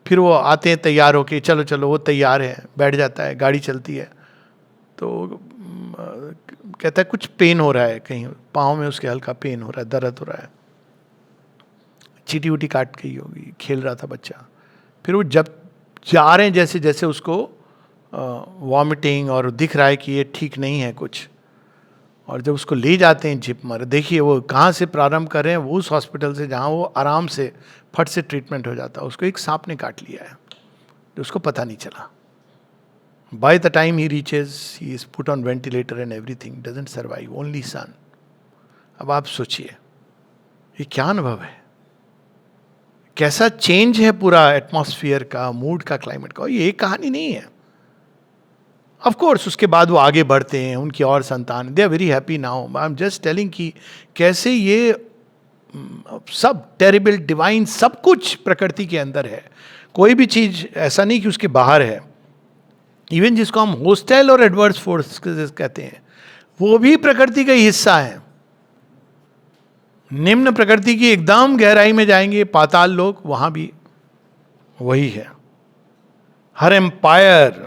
Speaker 1: फिर वो आते हैं तैयार होके, चलो चलो, वो तैयार है, बैठ जाता है, गाड़ी चलती है. तो कहता है कुछ पेन हो रहा है, कहीं पाँव में उसके हल्का पेन हो रहा है, दर्द हो रहा है. चीटी उटी काट गई होगी, खेल रहा था बच्चा. फिर वो जब जा रहे हैं, जैसे जैसे उसको वॉमिटिंग और दिख रहा है कि ये ठीक नहीं है कुछ, और जब उसको ले जाते हैं जिपमर, देखिए वो कहाँ से प्रारंभ कर रहे हैं, वो उस हॉस्पिटल से जहाँ वो आराम से फट से ट्रीटमेंट हो जाता है. उसको एक सांप ने काट लिया है, तो उसको पता नहीं चला. By the time he reaches, he is put on ventilator and everything, doesn't survive, only son. अब आप सोचिए ये क्या अनुभव है, कैसा चेंज है पूरा एटमॉस्फेयर का, मूड का, क्लाइमेट का. ये एक कहानी नहीं है. ऑफ कोर्स उसके बाद वो आगे बढ़ते हैं, उनकी और संतान, they are very happy now. I am just telling कि कैसे ये सब टेरिबल, डिवाइन, सब कुछ प्रकृति के अंदर है. कोई भी चीज ऐसा नहीं कि उसके बाहर है. इवन जिसको हम होस्टाइल और एडवर्स फोर्स कहते हैं, वो भी प्रकृति का ही हिस्सा है. निम्न प्रकृति की एकदम गहराई में जाएंगे, पाताल लोक, वहां भी वही है. हर empire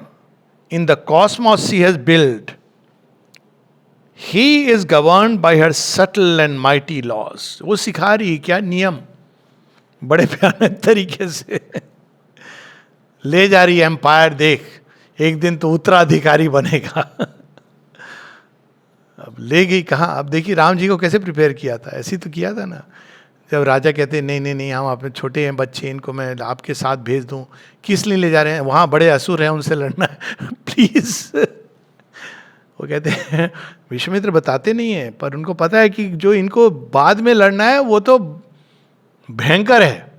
Speaker 1: in the cosmos she has built, he is governed by her subtle and mighty laws. वो सिखा रही है क्या नियम, बड़े भयानक तरीके से ले जा रही है. एम्पायर देख, एक दिन तो उत्तराधिकारी बनेगा. अब ले गई कहाँ. अब देखिए राम जी को कैसे प्रिपेयर किया था, ऐसे तो किया था ना. जब राजा कहते हैं नहीं नहीं नहीं, हम अपने छोटे हैं बच्चे, इनको मैं आपके साथ भेज दूं, किस लिए ले जा रहे हैं, वहाँ बड़े असुर हैं, उनसे लड़ना है, प्लीज. वो कहते हैं, विश्वामित्र बताते नहीं है, पर उनको पता है कि जो इनको बाद में लड़ना है वो तो भयंकर है.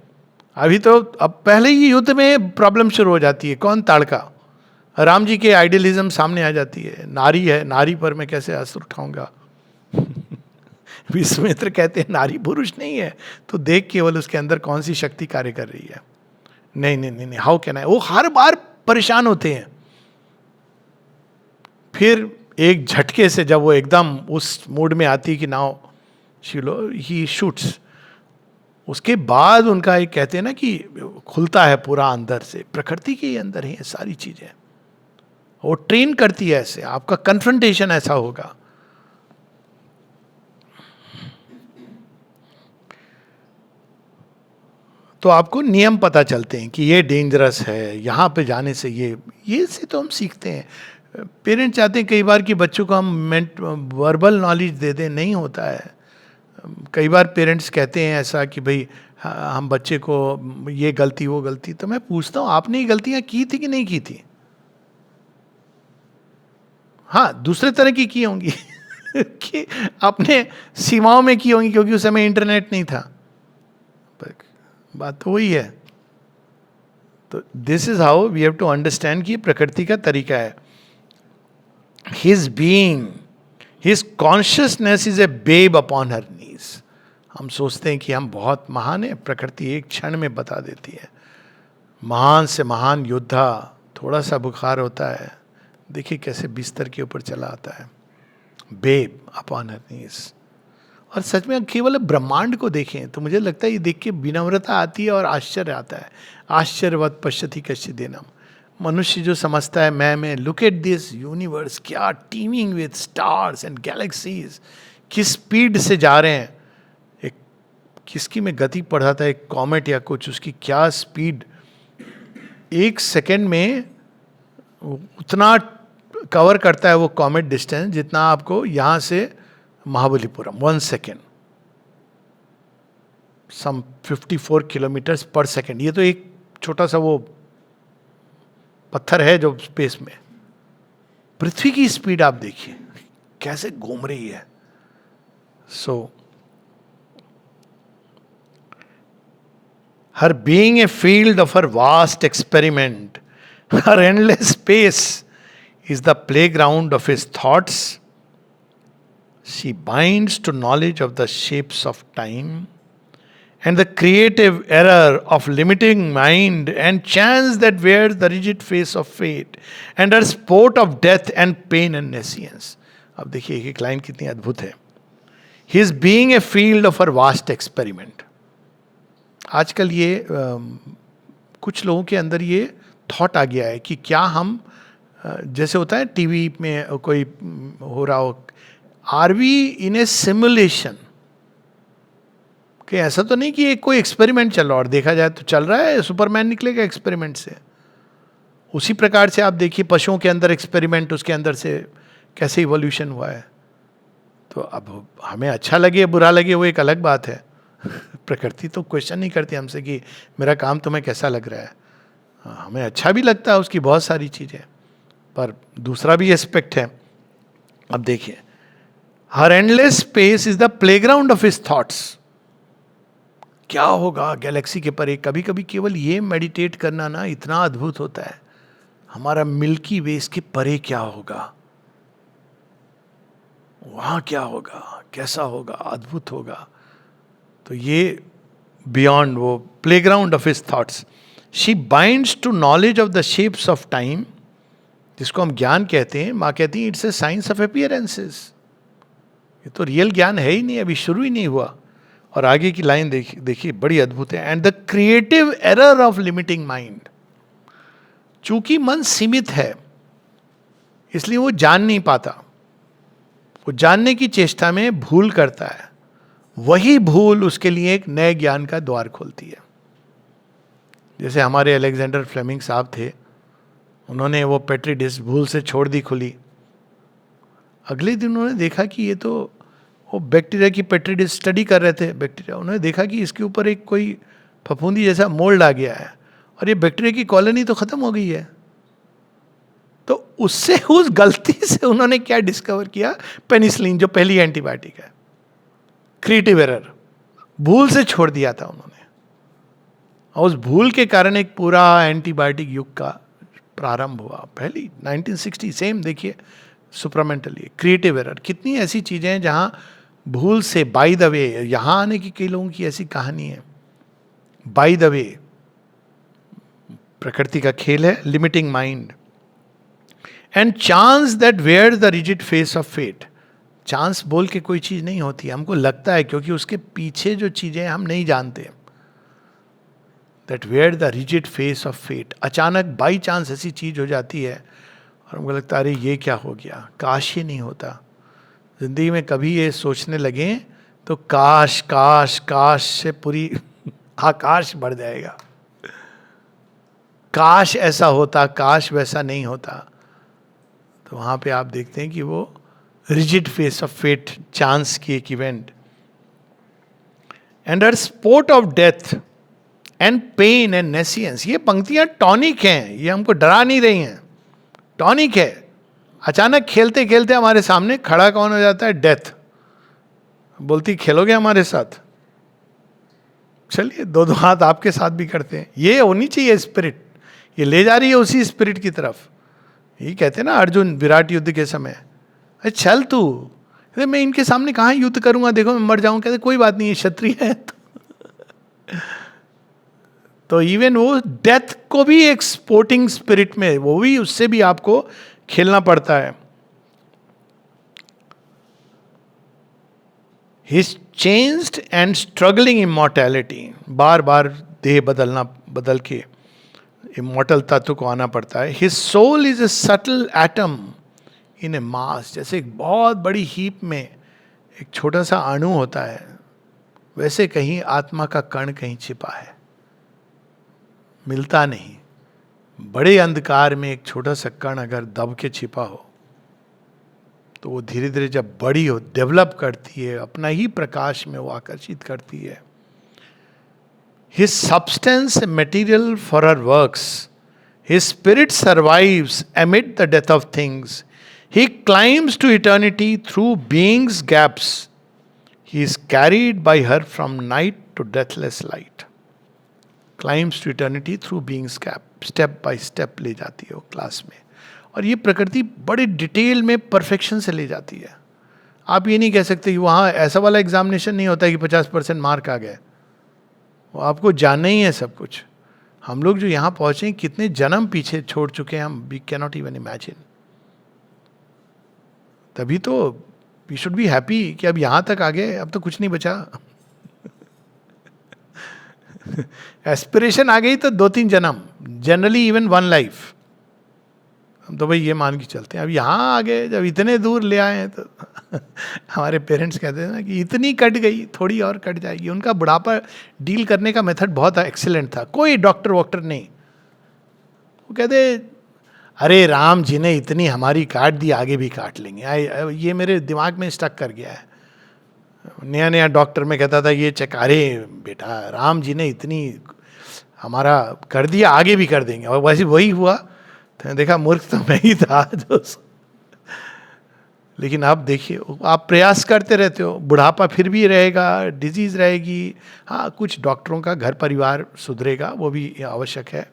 Speaker 1: अभी तो अब पहले ही युद्ध में प्रॉब्लम शुरू हो जाती है. कौन ताड़का, राम जी के आइडियलिज्म सामने आ जाती है. नारी है, नारी पर मैं कैसे अस्त्र उठाऊंगा. विश्वामित्र कहते हैं नारी पुरुष नहीं है, तो देख केवल उसके अंदर कौन सी शक्ति कार्य कर रही है. नहीं नहीं नहीं, हाउ कैन आई. वो हर बार परेशान होते हैं. फिर एक झटके से जब वो एकदम उस मूड में आती कि नाउ शिलो ही शूट्स, उसके बाद उनका एक कहते हैं ना कि खुलता है पूरा अंदर से. प्रकृति के अंदर ही है सारी चीजें. वो ट्रेन करती है ऐसे, आपका कन्फ्रंटेशन ऐसा होगा. तो आपको नियम पता चलते हैं कि ये डेंजरस है, यहाँ पे जाने से ये से तो हम सीखते हैं। पेरेंट्स चाहते हैं कई बार कि बच्चों को हम वर्बल नॉलेज दे दें, नहीं होता है। कई बार पेरेंट्स कहते हैं ऐसा कि भाई हम बच्चे को ये गलती वो गलती, तो मैं पूछता हूँ आपने ये गलतियाँ की थी कि नहीं की थी? हाँ, दूसरे तरह की होंगी कि आपने सीमाओं में की होंगी, क्योंकि उस समय इंटरनेट नहीं था। बात तो वही है। तो this is how we have to understand कि प्रकृति का तरीका है। His being, his consciousness is a babe upon her knees. हम सोचते हैं कि हम बहुत महान है, प्रकृति एक क्षण में बता देती है। महान से महान योद्धा, थोड़ा सा बुखार होता है, देखिए कैसे बिस्तर के ऊपर चला आता है, बेब अपॉन हर नीज। और सच में केवल ब्रह्मांड को देखें तो मुझे लगता है ये देख के विनम्रता आती है और आश्चर्य आता है। आश्चर्यवत पश्यति कश्चित् दिनम। मनुष्य जो समझता है मैं लुक एट दिस यूनिवर्स, क्या teeming with stars and galaxies, किस स्पीड से जा रहे हैं। एक किसकी मैं गति पढ़ा था, एक कॉमेट या कुछ, उसकी क्या स्पीड, 1 सेकेंड में उतना कवर करता है वो कॉमेट डिस्टेंस जितना आपको यहाँ से महाबलीपुरम, 1 सेकेंड, सम 54 किलोमीटर्स पर सेकेंड। ये तो एक छोटा सा वो पत्थर है जो स्पेस में, पृथ्वी की स्पीड आप देखिए कैसे घूम रही है। So her being a field of her vast experiment, her endless space is the playground of his thoughts. She binds to knowledge of the shapes of time and the creative error of limiting mind and chance that wears the rigid face of fate and her sport of death and pain and nescience. अब देखिए एक line कितनी अद्भुत है। His being a field of her vast experiment. आजकल ये कुछ लोगों के अंदर ये थॉट आ गया है कि क्या हम जैसे होता है टीवी में कोई हो रहा हो, are we in a simulation, कि ऐसा तो नहीं कि एक कोई एक्सपेरिमेंट चल रहा और देखा जाए तो चल रहा है, सुपरमैन निकलेगा एक्सपेरिमेंट से। उसी प्रकार से आप देखिए पशुओं के अंदर एक्सपेरिमेंट, उसके अंदर से कैसे इवोल्यूशन हुआ है। तो अब हमें अच्छा लगे बुरा लगे वो एक अलग बात है। प्रकृति तो क्वेश्चन नहीं करती हमसे कि मेरा काम तुम्हें कैसा लग रहा है। हमें अच्छा भी लगता है उसकी बहुत सारी चीज़ें, पर दूसरा भी एस्पेक्ट है। अब देखिए, her endless space is the playground of his thoughts. क्या होगा गैलेक्सी के परे? कभी कभी केवल ये मेडिटेट करना ना इतना अद्भुत होता है। हमारा मिल्की वे के परे क्या होगा, वहां क्या होगा, कैसा होगा, अद्भुत होगा। तो ये बियॉन्ड वो playground of his thoughts. She binds to knowledge of the shapes of time, जिसको हम ज्ञान कहते हैं। माँ कहती है it's a science of appearances. ये तो रियल ज्ञान है ही नहीं, अभी शुरू ही नहीं हुआ। और आगे की लाइन देखिए बड़ी अद्भुत है। And the creative error of limiting mind. चूंकि मन सीमित है इसलिए वो जान नहीं पाता, वो जानने की चेष्टा में भूल करता है। वही भूल उसके लिए एक नए ज्ञान का द्वार खोलती है। जैसे हमारे अलेक्जेंडर फ्लेमिंग साहब थे, उन्होंने वो पेट्री डिश भूल से छोड़ दी खुली। अगले दिन उन्होंने देखा कि ये तो वो बैक्टीरिया की पेट्री डिश स्टडी कर रहे थे बैक्टीरिया, उन्होंने देखा कि इसके ऊपर एक कोई फफूंदी जैसा मोल्ड आ गया है और ये बैक्टीरिया की कॉलोनी तो खत्म हो गई है। तो उससे उस गलती से उन्होंने क्या डिस्कवर किया, पेनिसिलिन जो पहली एंटीबायोटिक है। क्रिएटिव एरर, भूल से छोड़ दिया था उन्होंने, और उस भूल के कारण एक पूरा एंटीबायोटिक युग का प्रारंभ हुआ। पहली 1960 सेम देखिए सुपरामेंटली क्रिएटिव एरर। कितनी ऐसी चीजें हैं जहां भूल से, बाय द वे, यहां आने की कई लोगों की ऐसी कहानी है। बाय द वे प्रकृति का खेल है, limiting mind and chance that wear the rigid face of fate. Chance बोल के कोई चीज नहीं होती, हमको लगता है, क्योंकि उसके पीछे जो चीजें हम नहीं जानते। That wear the rigid face of fate, अचानक बाई चांस ऐसी चीज हो जाती है और हमको लगता है अरे ये क्या हो गया, काश ये नहीं होता। जिंदगी में कभी ये सोचने लगे तो काश काश काश से पूरी आकाश बढ़ जाएगा। काश ऐसा होता, काश वैसा नहीं होता। तो वहां पे आप देखते हैं कि वो rigid face of fate, chance की एक event. And her sport of death and pain and nescience, ये पंक्तियां टॉनिक हैं, ये हमको डरा नहीं रही हैं, टॉनिक है। अचानक खेलते खेलते हमारे सामने खड़ा कौन हो जाता है? डेथ। बोलती खेलोगे हमारे साथ? चलिए, दो दो हाथ आपके साथ भी करते हैं। ये होनी चाहिए स्पिरिट, ये ले जा रही है उसी स्पिरिट की तरफ। ये कहते हैं ना अर्जुन विराट युद्ध के समय, अरे चल तू, अरे मैं इनके सामने कहाँ युद्ध करूंगा, देखो मैं मर जाऊं। कहते कोई बात नहीं, ये क्षत्रिय है। तो इवन वो डेथ को भी एक स्पोर्टिंग स्पिरिट में, वो भी, उससे भी आपको खेलना पड़ता है। His changed and struggling immortality, बार बार देह बदल के इमोर्टल तत्व को आना पड़ता है। His soul is a subtle atom in a mass, जैसे एक बहुत बड़ी हीप में एक छोटा सा अणु होता है, वैसे कहीं आत्मा का कण कहीं छिपा है, मिलता नहीं। बड़े अंधकार में एक छोटा सा कण अगर दब के छिपा हो तो वो धीरे धीरे जब बड़ी हो, डेवलप करती है, अपना ही प्रकाश में वो आकर्षित करती है। His substance material for her works, his spirit survives amid the death of things. He climbs to eternity through being's gaps. He is carried by her from night to deathless light. Climbs to eternity through being's gap. Step by step ले जाती है वो class में। और ये प्रकृति बड़े detail में परफेक्शन से ले जाती है। आप ये नहीं कह सकते कि वहाँ ऐसा वाला एग्जामिनेशन नहीं होता कि 50% मार्क आ गए। वो आपको जानना ही है सब कुछ। हम लोग जो यहाँ पहुँचे हैं, कितने जन्म पीछे छोड़ चुके हैं हम, वी कैन नॉट इवन इमेजिन। तभी तो वी शुड बी हैप्पी कि अब यहाँ तक आ गए, अब तो कुछ नहीं बचा। एस्पिरेशन आ गई तो 2-3 जन्म, जनरली इवन 1 लाइफ। हम तो भाई ये मान के चलते हैं। अब यहाँ आ गए, जब इतने दूर ले आए हैं तो हमारे पेरेंट्स कहते हैं ना कि इतनी कट गई, थोड़ी और कट जाएगी। उनका बुढ़ापा डील करने का मेथड बहुत एक्सीलेंट था, कोई डॉक्टर वॉक्टर नहीं। वो कहते अरे राम जी ने इतनी हमारी काट दी, आगे भी काट लेंगे। ये मेरे दिमाग में स्टक कर गया है। नया नया डॉक्टर में कहता था ये चेक, अरे बेटा राम जी ने इतनी हमारा कर दिया, आगे भी कर देंगे। और वैसे वही हुआ। तो देखा मूर्ख तो मैं ही था दोस्त। लेकिन आप देखिए, आप प्रयास करते रहते हो, बुढ़ापा फिर भी रहेगा, डिजीज रहेगी। हाँ, कुछ डॉक्टरों का घर परिवार सुधरेगा, वो भी आवश्यक है।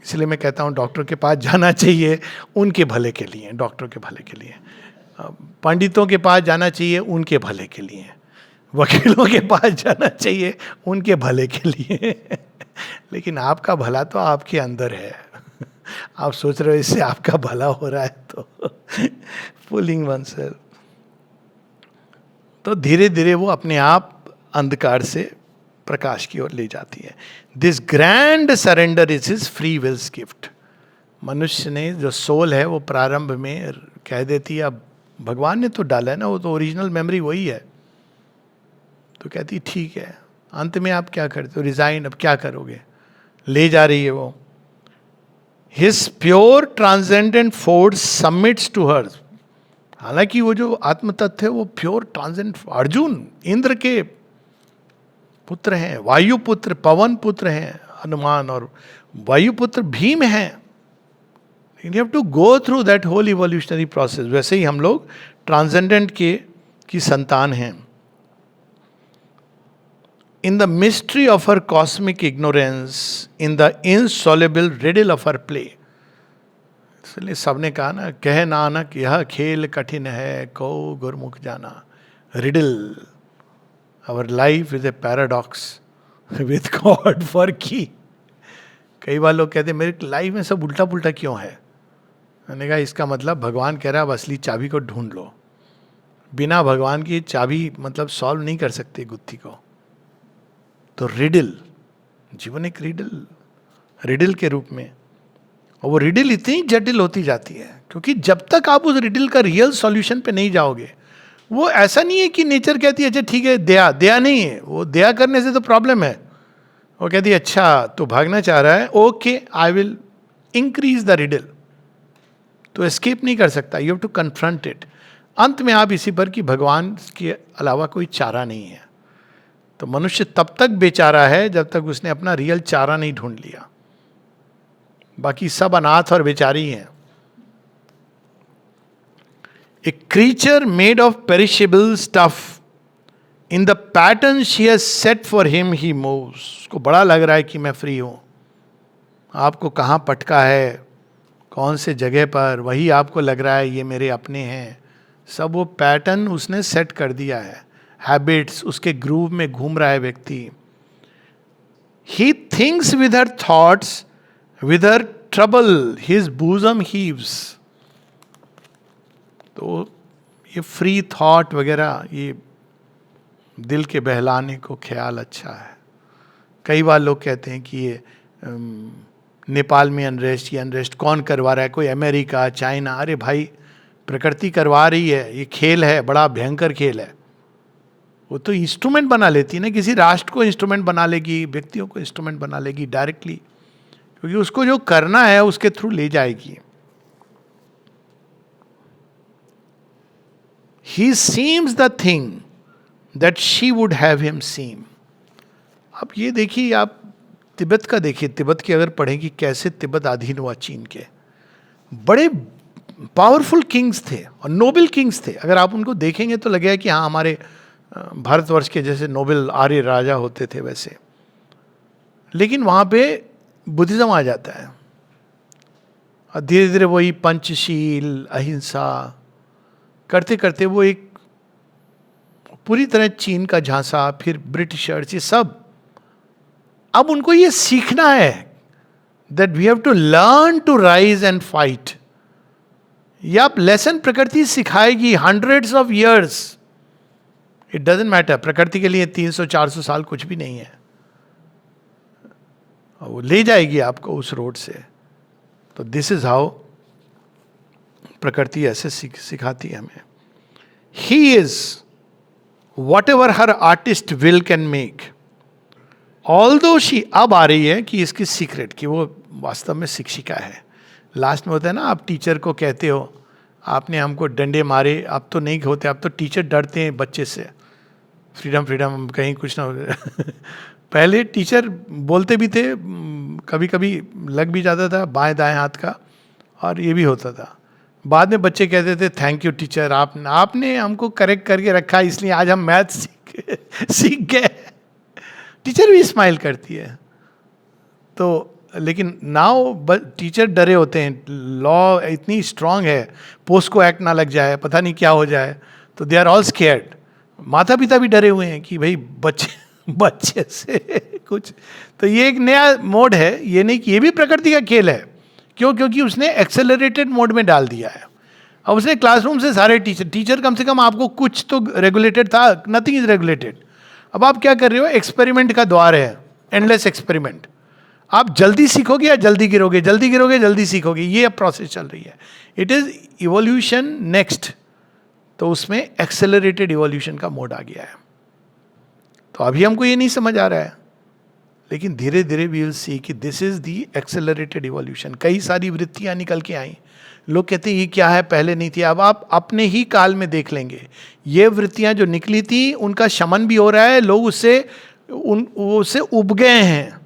Speaker 1: इसलिए मैं कहता हूँ डॉक्टर के पास जाना चाहिए उनके भले के लिए, डॉक्टरों के भले के लिए। पंडितों के पास जाना चाहिए उनके भले के लिए। वकीलों के पास जाना चाहिए उनके भले के लिए। लेकिन आपका भला तो आपके अंदर है। आप सोच रहे हो इससे आपका भला हो रहा है, तो फूलिंग वनसेल्फ। तो धीरे धीरे वो अपने आप अंधकार से प्रकाश की ओर ले जाती है। This grand surrender is his free will's gift. मनुष्य ने जो सोल है वो प्रारंभ में कह देती है, अब भगवान ने तो डाला है ना, वो तो ओरिजिनल मेमोरी वही है। तो कहती ठीक है, अंत में आप क्या करते हो, रिजाइन, अब क्या करोगे। ले जा रही है वो। His pure transcendent force submits to her. हालांकि वो जो आत्म तत्व है वो प्योर ट्रांसेंडेंट, अर्जुन इंद्र के पुत्र हैं, वायु पुत्र, पवन पुत्र हैं हनुमान, और वायु पुत्र भीम हैं। You have to go through that whole evolutionary process. वैसे ही हम लोग ट्रांसेंडेंट की संतान हैं। In the mystery of her cosmic ignorance, in the insoluble riddle of her play. इसलिए सबने कहा ना, कह नानक यह खेल कठिन है, को गुरमुख जाना। Riddle, our life is a paradox with God for key. कई बार लोग कहते हैं मेरे लाइफ में सब उल्टा पुल्टा क्यों है। मैंने कहा इसका मतलब भगवान कह रहा है अब असली चाबी को ढूंढ लो। बिना भगवान की चाबी मतलब सॉल्व नहीं कर सकते गुत्थी को। तो रिडल, जीवन एक रिडल के रूप में। और वो रिडल इतनी जटिल होती जाती है क्योंकि जब तक आप उस रिडल का रियल सॉल्यूशन पे नहीं जाओगे, वो ऐसा नहीं है कि नेचर कहती है अच्छा ठीक है दया नहीं है, वो दया करने से तो प्रॉब्लम है। वो कहती है अच्छा तू भागना चाह रहा है, okay I will increase the riddle. तो एस्केप नहीं कर सकता, you have to confront it. अंत में आप इसी पर कि भगवान के अलावा कोई चारा नहीं है. तो मनुष्य तब तक बेचारा है जब तक उसने अपना रियल चारा नहीं ढूंढ लिया. बाकी सब अनाथ और बेचारी हैं. ए creature made of perishable stuff, in the pattern she has set for him he moves. उसको बड़ा लग रहा है कि मैं फ्री हूं. आपको कहाँ पटका है, कौन से जगह पर, वही आपको लग रहा है ये मेरे अपने हैं. सब वो पैटर्न उसने सेट कर दिया है. हैबिट्स, उसके ग्रूव में घूम रहा है व्यक्ति. He thinks with her thoughts, with her trouble his bosom heaves. तो ये फ्री थॉट वगैरह, ये दिल के बहलाने को ख्याल अच्छा है. कई बार लोग कहते हैं कि ये नेपाल में अनरेस्ट, ये अनरेस्ट कौन करवा रहा है, कोई अमेरिका, चाइना. अरे भाई प्रकृति करवा रही है. ये खेल है, बड़ा भयंकर खेल है. वो तो इंस्ट्रूमेंट बना लेती है ना, किसी राष्ट्र को इंस्ट्रूमेंट बना लेगी, व्यक्तियों को इंस्ट्रूमेंट बना लेगी डायरेक्टली, क्योंकि उसको जो करना है उसके थ्रू ले जाएगी. He seems the thing that she would have him seem. अब ये देखिए, आप तिब्बत का देखिए, तिब्बत की अगर पढ़ें कि कैसे तिब्बत अधीन हुआ चीन के. बड़े पावरफुल किंग्स थे और नोबल किंग्स थे. अगर आप उनको देखेंगे तो लगेगा कि हाँ हमारे भारतवर्ष के जैसे नोबल आर्य राजा होते थे वैसे. लेकिन वहाँ पे बुद्धिज्म आ जाता है और धीरे धीरे वही पंचशील, अहिंसा करते करते वो एक पूरी तरह चीन का झांसा, फिर ब्रिटिशर्स, ये सब. अब उनको ये सीखना है that we have to learn to rise and fight. ये आप लेसन प्रकृति सिखाएगी hundreds of years. It doesn't matter, प्रकृति के लिए 300-400 साल कुछ भी नहीं है. वो ले जाएगी आपको उस रोड से. तो दिस इज हाउ प्रकृति ऐसे सिखाती है हमें. He is what ever her artist will can make. Although she, अब आ रही है कि इसकी सीक्रेट, कि वो वास्तव में शिक्षिका है. लास्ट में होता है ना, आप टीचर को कहते हो आपने हमको डंडे मारे, अब तो नहीं होते, अब तो टीचर डरते हैं बच्चे से. फ्रीडम फ्रीडम, कहीं कुछ ना हो. पहले टीचर बोलते भी थे, कभी कभी लग भी जाता था बाएं दाएं हाथ का, और ये भी होता था. बाद में बच्चे कहते थे थैंक यू टीचर, आपने हमको करेक्ट करके रखा, इसलिए आज हम मैथ सीख गए. टीचर भी स्माइल करती है. तो लेकिन नाउ टीचर डरे होते हैं, लॉ इतनी स्ट्रांग है, पोस्को एक्ट ना लग जाए, पता नहीं क्या हो जाए, तो दे आर ऑल स्केयर्ड. माता पिता भी डरे हुए हैं कि भाई बच्चे से कुछ. तो ये एक नया मोड है. ये नहीं कि ये भी प्रकृति का खेल है. क्यों? क्योंकि उसने एक्सेलरेटेड मोड में डाल दिया है. अब उसने क्लासरूम से सारे टीचर कम से कम आपको कुछ तो रेगुलेटेड था, नथिंग इज रेगुलेटेड. अब आप क्या कर रहे हो? एक्सपेरिमेंट का द्वार है, एंडलेस एक्सपेरिमेंट. आप जल्दी सीखोगे या जल्दी गिरोगे, जल्दी गिरोगे जल्दी सीखोगे, ये अब प्रोसेस चल रही है. It is evolution next. तो उसमें एक्सेलरेटेड इवोल्यूशन का मोड आ गया है. तो अभी हमको ये नहीं समझ आ रहा है, लेकिन धीरे धीरे वी विल सी कि this is the accelerated evolution. कई सारी वृत्तियां निकल के आई. लोग कहते हैं ये क्या है, पहले नहीं थी. अब आप अपने ही काल में देख लेंगे, ये वृत्तियां जो निकली थी उनका शमन भी हो रहा है. लोग उससे उब गए हैं.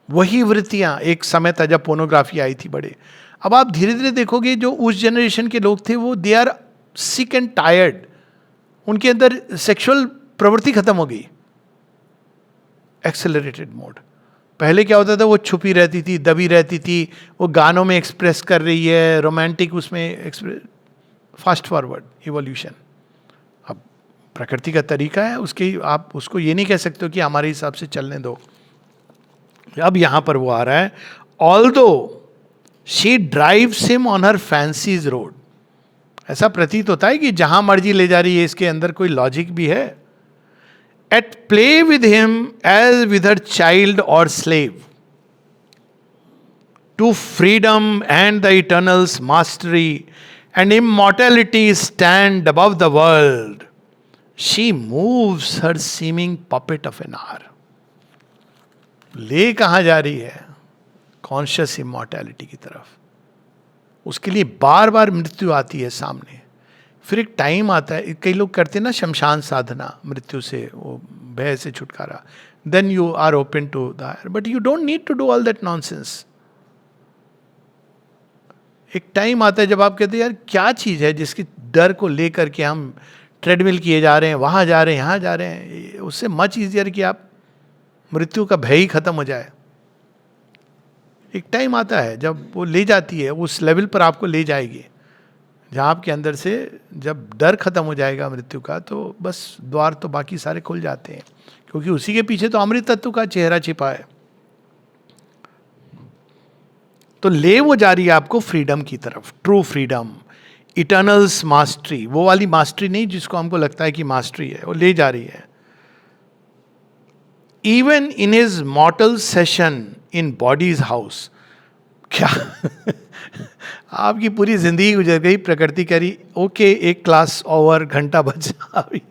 Speaker 1: वही वृत्तियां एक समय था जब पोर्नोग्राफी आई थी बड़े. अब आप धीरे धीरे देखोगे जो उस जनरेशन के लोग थे वो they are sick and tired. उनके अंदर सेक्सुअल प्रवृत्ति खत्म हो गई. Accelerated mode. पहले क्या होता था, वो छुपी रहती थी, दबी रहती थी, वो गानों में एक्सप्रेस कर रही है, रोमांटिक उसमें फास्ट फॉरवर्ड इवोल्यूशन. अब प्रकृति का तरीका है, उसके आप उसको ये नहीं कह सकते हो कि हमारे हिसाब से चलने दो. अब यहां पर वो आ रहा है, although she drives him on her fancies road. ऐसा प्रतीत होता है कि जहां मर्जी ले जा रही है, इसके अंदर कोई लॉजिक भी है. At play with him as with her child or slave. To freedom and the eternal's mastery and immortality stand above the world. She moves her seeming puppet of an hour. ले कहाँ जा रही है? Conscious immortality की तरफ। उसके लिए बार बार मृत्यु आती है सामने। फिर एक टाइम आता है, कई लोग करते हैं ना शमशान साधना, मृत्यु से, वो भय से छुटकारा, then you are open to the higher, but you don't need to do all that nonsense. एक टाइम आता है जब आप कहते हैं यार क्या चीज़ है जिसकी डर को लेकर के हम ट्रेडमिल किए जा रहे हैं, वहाँ जा रहे हैं, यहाँ जा रहे हैं। उससे मच ईजियर कि आप मृत्यु का भय ही खत्म हो जाए। एक टाइम आता है जब वो ले जाती है, उस लेवल पर आपको ले जाएगी जहाँ आपके अंदर से जब डर खत्म हो जाएगा मृत्यु का, तो बस द्वार तो बाकी सारे खुल जाते हैं, क्योंकि उसी के पीछे तो अमृत तत्व का चेहरा छिपा है। तो ले वो जा रही है आपको फ्रीडम की तरफ, ट्रू फ्रीडम, इटर्नल्स मास्टरी, वो वाली मास्टरी नहीं जिसको हमको लगता है कि मास्टरी है, वो ले जा रही है। Even in his मॉर्टल session in bodies house, क्या आपकी पूरी जिंदगी गुजर गई, प्रकृति कह रही ओके एक क्लास ओवर, घंटा बचा अभी।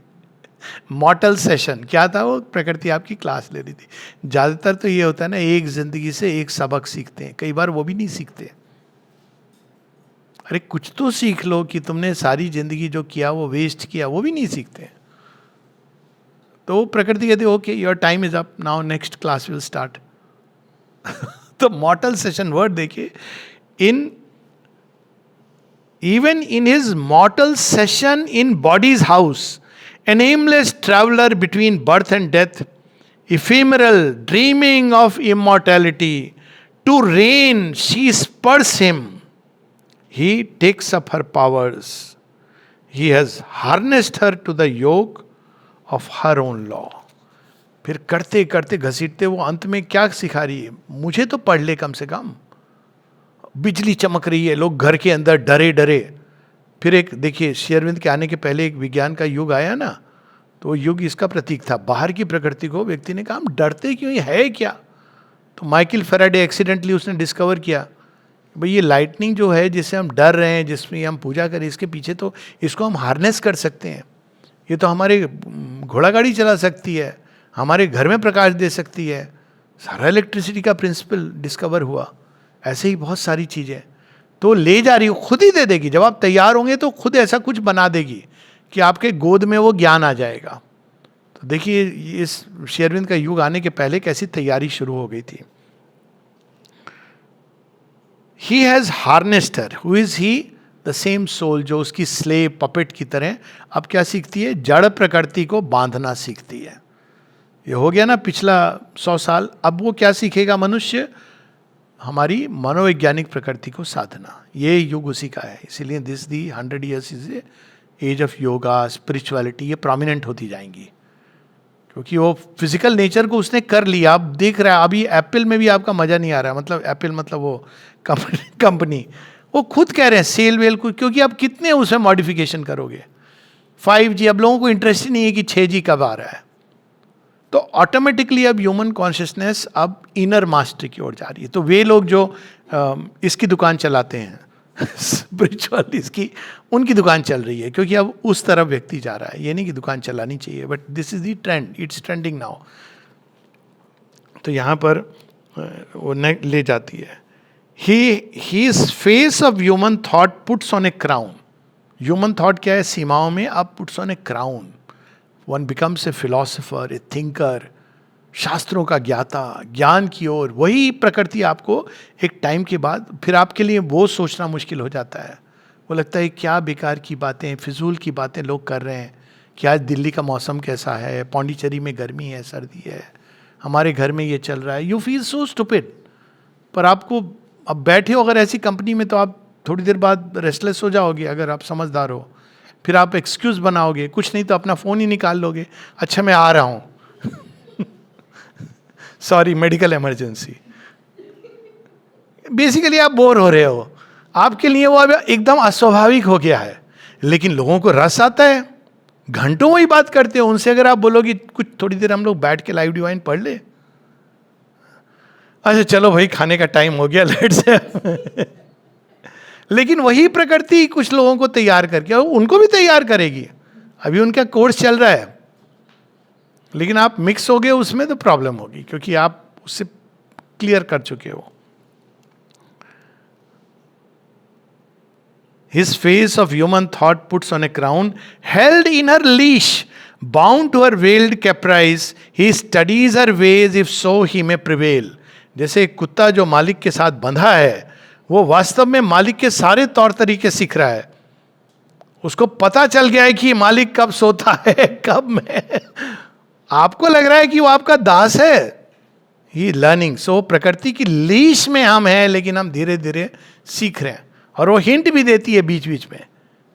Speaker 1: मॉर्टल सेशन क्या था? वो प्रकृति आपकी क्लास ले रही थी। ज़्यादातर तो ये होता है ना, एक जिंदगी से एक सबक सीखते हैं, कई बार वो भी नहीं सीखते। अरे कुछ तो सीख लो कि तुमने सारी जिंदगी जो किया वो वेस्ट किया, वो भी नहीं सीखते। तो प्रकृति कहती है okay your time is up now, next class will start. तो मॉर्टल सेशन वर्ड देखिए, in even in his मॉर्टल session in bodies house, an aimless traveler between birth and death, ephemeral, dreaming of immortality, to reign she spurs him. He takes up her powers. He has harnessed her to the yoke of her own law. फिर करते करते घसीटते वो अंत में क्या सिखा रही है? मुझे तो पढ़ ले कम से कम। बिजली चमक रही है, लोग घर के अंदर डरे डरे। फिर एक देखिए, श्री अरविंद के आने के पहले एक विज्ञान का युग आया ना, तो वो युग इसका प्रतीक था। बाहर की प्रकृति को व्यक्ति ने कहा हम डरते क्यों, ये है क्या? तो माइकल फेराडे एक्सीडेंटली उसने डिस्कवर किया भाई ये लाइटनिंग जो है जिससे हम डर रहे हैं, जिसमें हम पूजा करें, इसके पीछे तो इसको हम हार्नेस कर सकते हैं। ये तो हमारे घोड़ा गाड़ी चला सकती है, हमारे घर में प्रकाश दे सकती है। सारा इलेक्ट्रिसिटी का प्रिंसिपल डिस्कवर हुआ। ऐसे ही बहुत सारी चीज़ें तो ले जा रही हो, खुद ही दे देगी। जब आप तैयार होंगे तो खुद ऐसा कुछ बना देगी कि आपके गोद में वो ज्ञान आ जाएगा। तो देखिए इस श्री अरविंद का युग आने के पहले कैसी तैयारी शुरू हो गई थी। He has harnessed her, who is he? The same soul जो उसकी स्लेव पपेट की तरह अब क्या सीखती है? जड़ प्रकृति को बांधना सीखती है। ये हो गया ना पिछला 100 साल। अब वो क्या सीखेगा मनुष्य? हमारी मनोवैज्ञानिक प्रकृति को साधना। ये युग उसी का है। इसीलिए this the 100 years is a age of yoga, spirituality, ये प्रोमिनेंट होती जाएंगी, क्योंकि वो फिजिकल नेचर को उसने कर लिया। आप देख रहे हैं अभी एप्पल में भी आपका मजा नहीं आ रहा है, मतलब एप्पल मतलब वो कंपनी वो खुद कह रहे हैं सेल वेल को, क्योंकि आप कितने उसमें मॉडिफिकेशन करोगे। 5G, अब लोगों को इंटरेस्ट ही नहीं है कि 6G कब आ रहा है। तो ऑटोमेटिकली अब ह्यूमन कॉन्शियसनेस अब इनर मास्टर की ओर जा रही है। तो वे लोग जो इसकी दुकान चलाते हैं स्पिरिचुअल, इसकी उनकी दुकान चल रही है, क्योंकि अब उस तरफ व्यक्ति जा रहा है। ये नहीं कि दुकान चलानी चाहिए, but this is the trend, it's trending now. तो यहाँ पर वो ले जाती है। His face of human thought puts on a crown. Human thought क्या है? सीमाओं में अब puts on a crown. One becomes a philosopher, a thinker, शास्त्रों का ज्ञाता, ज्ञान की ओर। वही प्रकृति आपको एक टाइम के बाद फिर आपके लिए वो सोचना मुश्किल हो जाता है। वो लगता है क्या बेकार की बातें, फिजूल की बातें लोग कर रहे हैं। कि आज दिल्ली का मौसम कैसा है, पौंडीचेरी में गर्मी है, सर्दी है, हमारे घर में ये चल रहा है। You feel so stupid. पर आपको अब बैठे हो अगर ऐसी कंपनी में, तो आप थोड़ी देर बाद रेस्टलेस हो जाओगे अगर आप समझदार हो। फिर आप एक्सक्यूज़ बनाओगे, कुछ नहीं तो अपना फ़ोन ही निकाल लोगे, अच्छा मैं आ रहा हूँ सॉरी मेडिकल इमरजेंसी। बेसिकली आप बोर हो रहे हो, आपके लिए वो अब एकदम अस्वाभाविक हो गया है। लेकिन लोगों को रस आता है, घंटों वही बात करते हो। उनसे अगर आप बोलोगे कुछ थोड़ी देर हम लोग बैठ के लाइव डिवाइन पढ़ ले, अच्छा चलो भाई खाने का टाइम हो गया, लेट से लेकिन वही प्रकृति कुछ लोगों को तैयार करके, और उनको भी तैयार करेगी। अभी उनका कोर्स चल रहा है, लेकिन आप मिक्स हो गए उसमें तो प्रॉब्लम होगी, क्योंकि आप उससे क्लियर कर चुके हो. His face of human thought puts on a crown, held in her leash, bound to her veiled caprice, he studies her ways if so he may prevail. जैसे एक कुत्ता जो मालिक के साथ बंधा है, वो वास्तव में मालिक के सारे तौर तरीके सीख रहा है. उसको पता चल गया है कि मालिक कब सोता है, कब मैं. आपको लग रहा है कि वो आपका दास है. ही लर्निंग. सो प्रकृति की लीश में हम हैं, लेकिन हम धीरे धीरे सीख रहे हैं. और वो हिंट भी देती है बीच बीच में,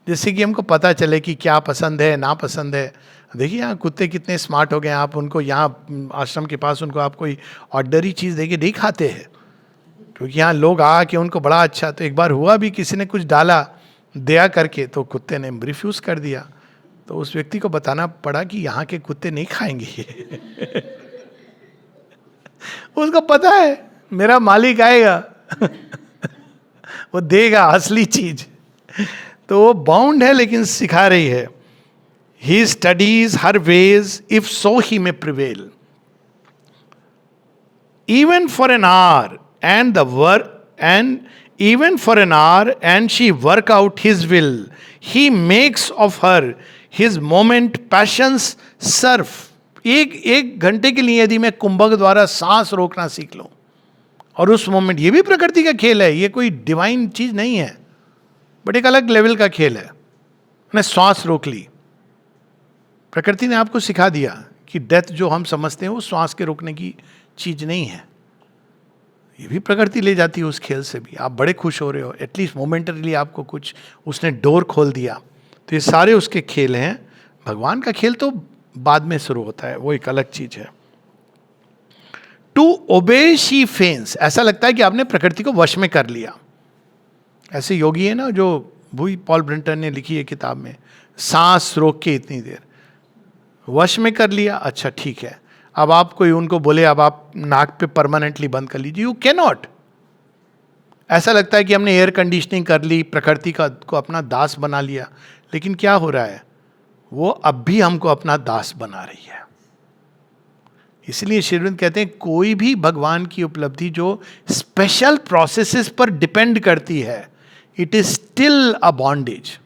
Speaker 1: जिससे कि हमको पता चले कि क्या पसंद है, ना पसंद है. देखिए यहाँ कुत्ते कितने स्मार्ट हो गए. आप उनको यहाँ आश्रम के पास उनको आप कोई ऑर्डनरी चीज़ देके नहीं खाते हैं, क्योंकि यहाँ लोग आ के उनको बड़ा अच्छा. तो एक बार हुआ भी, किसी ने कुछ डाला दया करके, तो कुत्ते ने रिफ्यूज़ कर दिया. तो उस व्यक्ति को बताना पड़ा कि यहाँ के कुत्ते नहीं खाएंगे. उसको पता है मेरा मालिक आएगा, वो देगा असली चीज. तो वो बाउंड है लेकिन सिखा रही है. He studies her veg if so he may prevail, even for an hour and the work and even for an hour and she work out his will, he makes of her his moment patience Surf. एक घंटे के लिए यदि मैं कुंभक द्वारा सांस रोकना सीख लूं, और उस मोमेंट, ये भी प्रकृति का खेल है, ये कोई डिवाइन चीज नहीं है, बट एक अलग लेवल का खेल है. मैंने श्वास रोक ली. प्रकृति ने आपको सिखा दिया कि डेथ जो हम समझते हैं वो श्वास के रोकने की चीज नहीं है. ये भी प्रकृति ले जाती है उस खेल से भी. आप बड़े खुश हो रहे हो, एटलीस्ट मोमेंटरीली आपको कुछ उसने डोर खोल दिया. तो ये सारे उसके खेल हैं. भगवान का खेल तो बाद में शुरू होता है, वो एक अलग चीज है. To obey she fence. ऐसा लगता है कि आपने प्रकृति को वश में कर लिया. ऐसे योगी है ना, जो वही पॉल ब्रेंटन ने लिखी है किताब में, सांस रोक के इतनी देर वश में कर लिया. अच्छा ठीक है, अब आप कोई उनको बोले अब आप नाक पे परमानेंटली बंद कर लीजिए, यू कैन नॉट. ऐसा लगता है कि हमने एयर कंडीशनिंग कर ली, प्रकृति का को अपना दास बना लिया. लेकिन क्या हो रहा है, वो अब भी हमको अपना दास बना रही है. इसलिए श्री अरविंद कहते हैं कोई भी भगवान की उपलब्धि जो स्पेशल प्रोसेसेस पर डिपेंड करती है, it is still a bondage.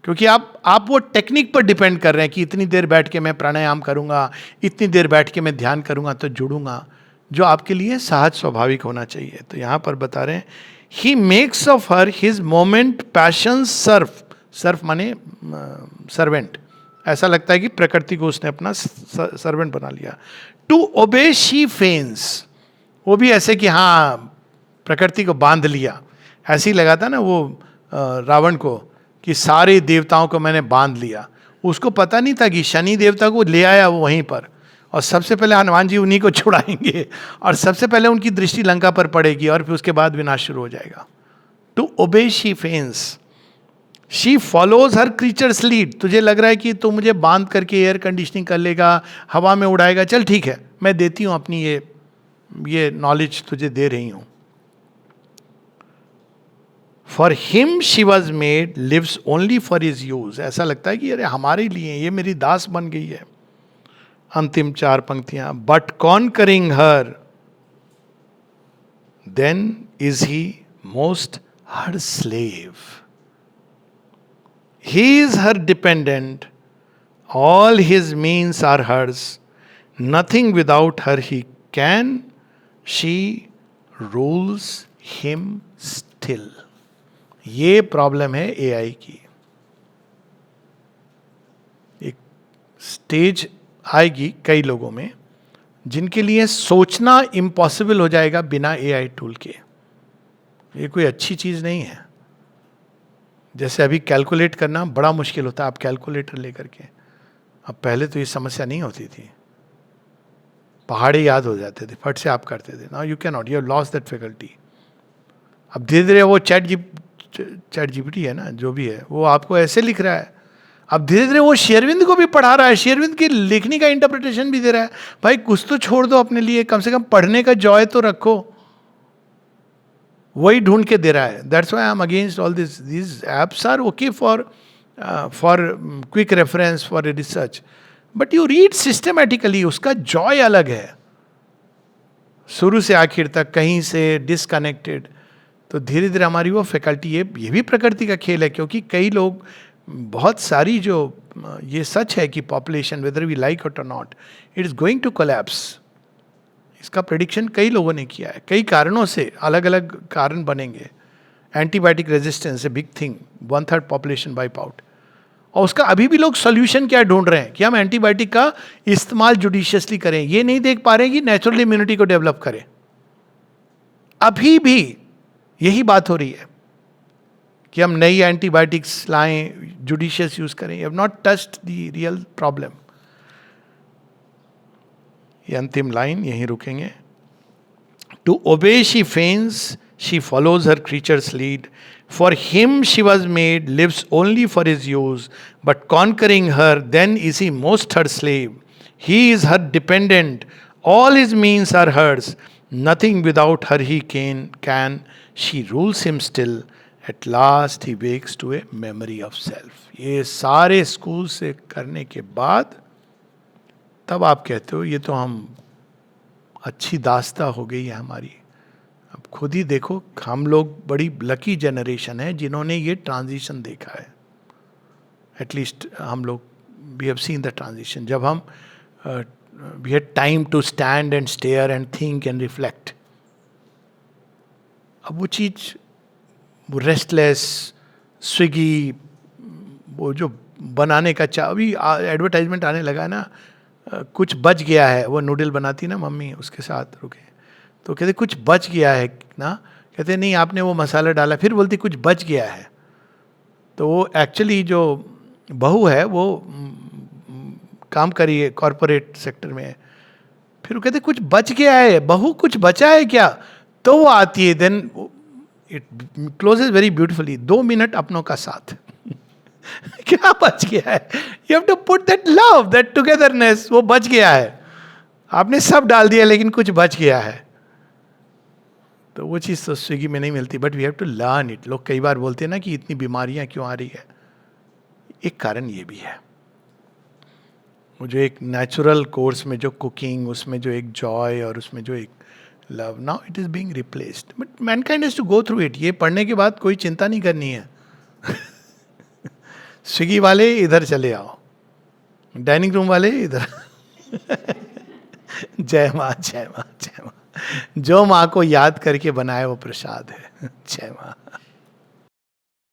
Speaker 1: क्योंकि आप वो टेक्निक पर डिपेंड कर रहे हैं कि इतनी देर बैठ के मैं प्राणायाम करूंगा, इतनी देर बैठ के मैं ध्यान करूंगा तो जुड़ूंगा, जो आपके लिए सहज स्वाभाविक होना चाहिए. तो यहां पर बता रहे हैं, he makes of her his moment passion Surf. Surf माने सर्वेंट. ऐसा लगता है कि प्रकृति को उसने अपना सर्वेंट बना लिया. To obey she fence. वो भी ऐसे कि हाँ प्रकृति को बांध लिया. ऐसे ही लगा था ना वो रावण को कि सारे देवताओं को मैंने बांध लिया. उसको पता नहीं था कि शनि देवता को ले आया वो वहीं पर, और सबसे पहले हनुमान जी उन्हीं को छुड़ाएंगे, और सबसे पहले उनकी दृष्टि लंका पर पड़ेगी, और फिर उसके बाद विनाश शुरू हो जाएगा. To obey she feigns. She follows her creature's lead. तुझे लग रहा है कि तू मुझे बांध करके एयर कंडीशनिंग कर लेगा, हवा में उड़ाएगा, चल ठीक है मैं देती हूँ अपनी ये नॉलेज तुझे दे रही हूँ. For him she was made, lives only for his use. ऐसा लगता है कि अरे हमारे लिए ये मेरी दास बन गई है. अंतिम 4 पंक्तियां. But conquering her then is he most her slave. He is her dependent, all his means are hers, nothing without her he can, she rules him still. ये प्रॉब्लम है एआई की. एक स्टेज आएगी कई लोगों में जिनके लिए सोचना इम्पॉसिबल हो जाएगा बिना एआई टूल के. ये कोई अच्छी चीज नहीं है. जैसे अभी कैलकुलेट करना बड़ा मुश्किल होता है, आप कैलकुलेटर लेकर के. अब पहले तो ये समस्या नहीं होती थी, पहाड़े याद हो जाते थे, फट से आप करते थे. Now you can not, you have lost that faculty. अब धीरे धीरे वो चैट जीपीटी है ना, जो भी है वो आपको ऐसे लिख रहा है. अब धीरे धीरे वो शेरविंद को भी पढ़ा रहा है, शेरविंद की लिखने का इंटरप्रिटेशन भी दे रहा है. भाई कुछ तो छोड़ दो अपने लिए, कम से कम पढ़ने का जॉय तो रखो. वही ढूंढ के दे रहा है. That's why I am against all this. These apps are okay for quick reference, for research, but you read systematically. उसका जॉय अलग है. शुरू से आखिर तक कहीं से डिसकनेक्टेड, तो धीरे धीरे हमारी वो फैकल्टी, ये भी प्रकृति का खेल है। क्योंकि कई लोग, बहुत सारी जो, ये सच है कि population, whether we like it और not, it is going to collapse. इसका प्रेडिक्शन कई लोगों ने किया है, कई कारणों से, अलग अलग कारण बनेंगे। Antibiotic resistance a big thing, 1/3 population wipe out. और उसका अभी भी लोग सोल्यूशन क्या ढूंढ रहे हैं कि हम एंटीबायोटिक का इस्तेमाल जुडिशियसली करें। ये नहीं देख पा रहे हैं कि नेचुरल इम्यूनिटी को डेवलप करें। अभी भी यही बात हो रही है कि हम नई एंटीबायोटिक्स लाएं, जुडिशियस यूज करें। Have not touched the real problem. ये अंतिम लाइन, यहीं रुकेंगे। To obey she feigns, she follows her creature's lead. For him she was made, lives only for his use. But conquering her, then is he most her slave. He is her dependent. All his means are hers. Nothing without her he can. She rules him still. At last he wakes to a memory of self. ये सारे school से करने के बाद तब आप कहते हो ये तो हम अच्छी दास्ता हो गई है हमारी। अब खुद ही देखो, हम लोग बड़ी लकी जनरेशन है जिन्होंने ये ट्रांजिशन देखा है। एटलीस्ट हम लोग, we have seen the transition. जब हम we had time to stand and stare and think and reflect. अब वो चीज, वो रेस्टलेस, स्विगी, वो जो बनाने का अभी एडवर्टाइजमेंट आने लगा है ना, कुछ बच गया है। वो नूडल बनाती ना मम्मी, उसके साथ रुके तो कहते कुछ बच गया है ना, कहते नहीं आपने वो मसाला डाला, फिर बोलती कुछ बच गया है। तो वो एक्चुअली जो बहू है वो काम करी है कॉरपोरेट सेक्टर में, फिर वो कहते कुछ बच गया है, बहू कुछ बचा है क्या, तो वो आती है। Then it closes very beautifully, 2 minute अपनों का साथ। क्या बच गया है? You have to put that love, that togetherness, वो बच गया है। आपने सब डाल दिया लेकिन कुछ बच गया है। तो वो चीज़ तो स्विगी में नहीं मिलती, but we have to learn it. लोग कई बार बोलते हैं ना कि इतनी बीमारियां क्यों आ रही है, एक कारण ये भी है। वो जो एक नेचुरल कोर्स में जो कुकिंग, उसमें जो एक जॉय और उसमें जो एक love, now it is being replaced. But mankind has to go through it. ये पढ़ने के बाद कोई चिंता नहीं करनी है। स्विगी वाले इधर चले आओ, डाइनिंग रूम वाले इधर। जय माँ, जय माँ, जय माँ। जो माँ को याद करके बनाए वो प्रसाद है। जय माँ।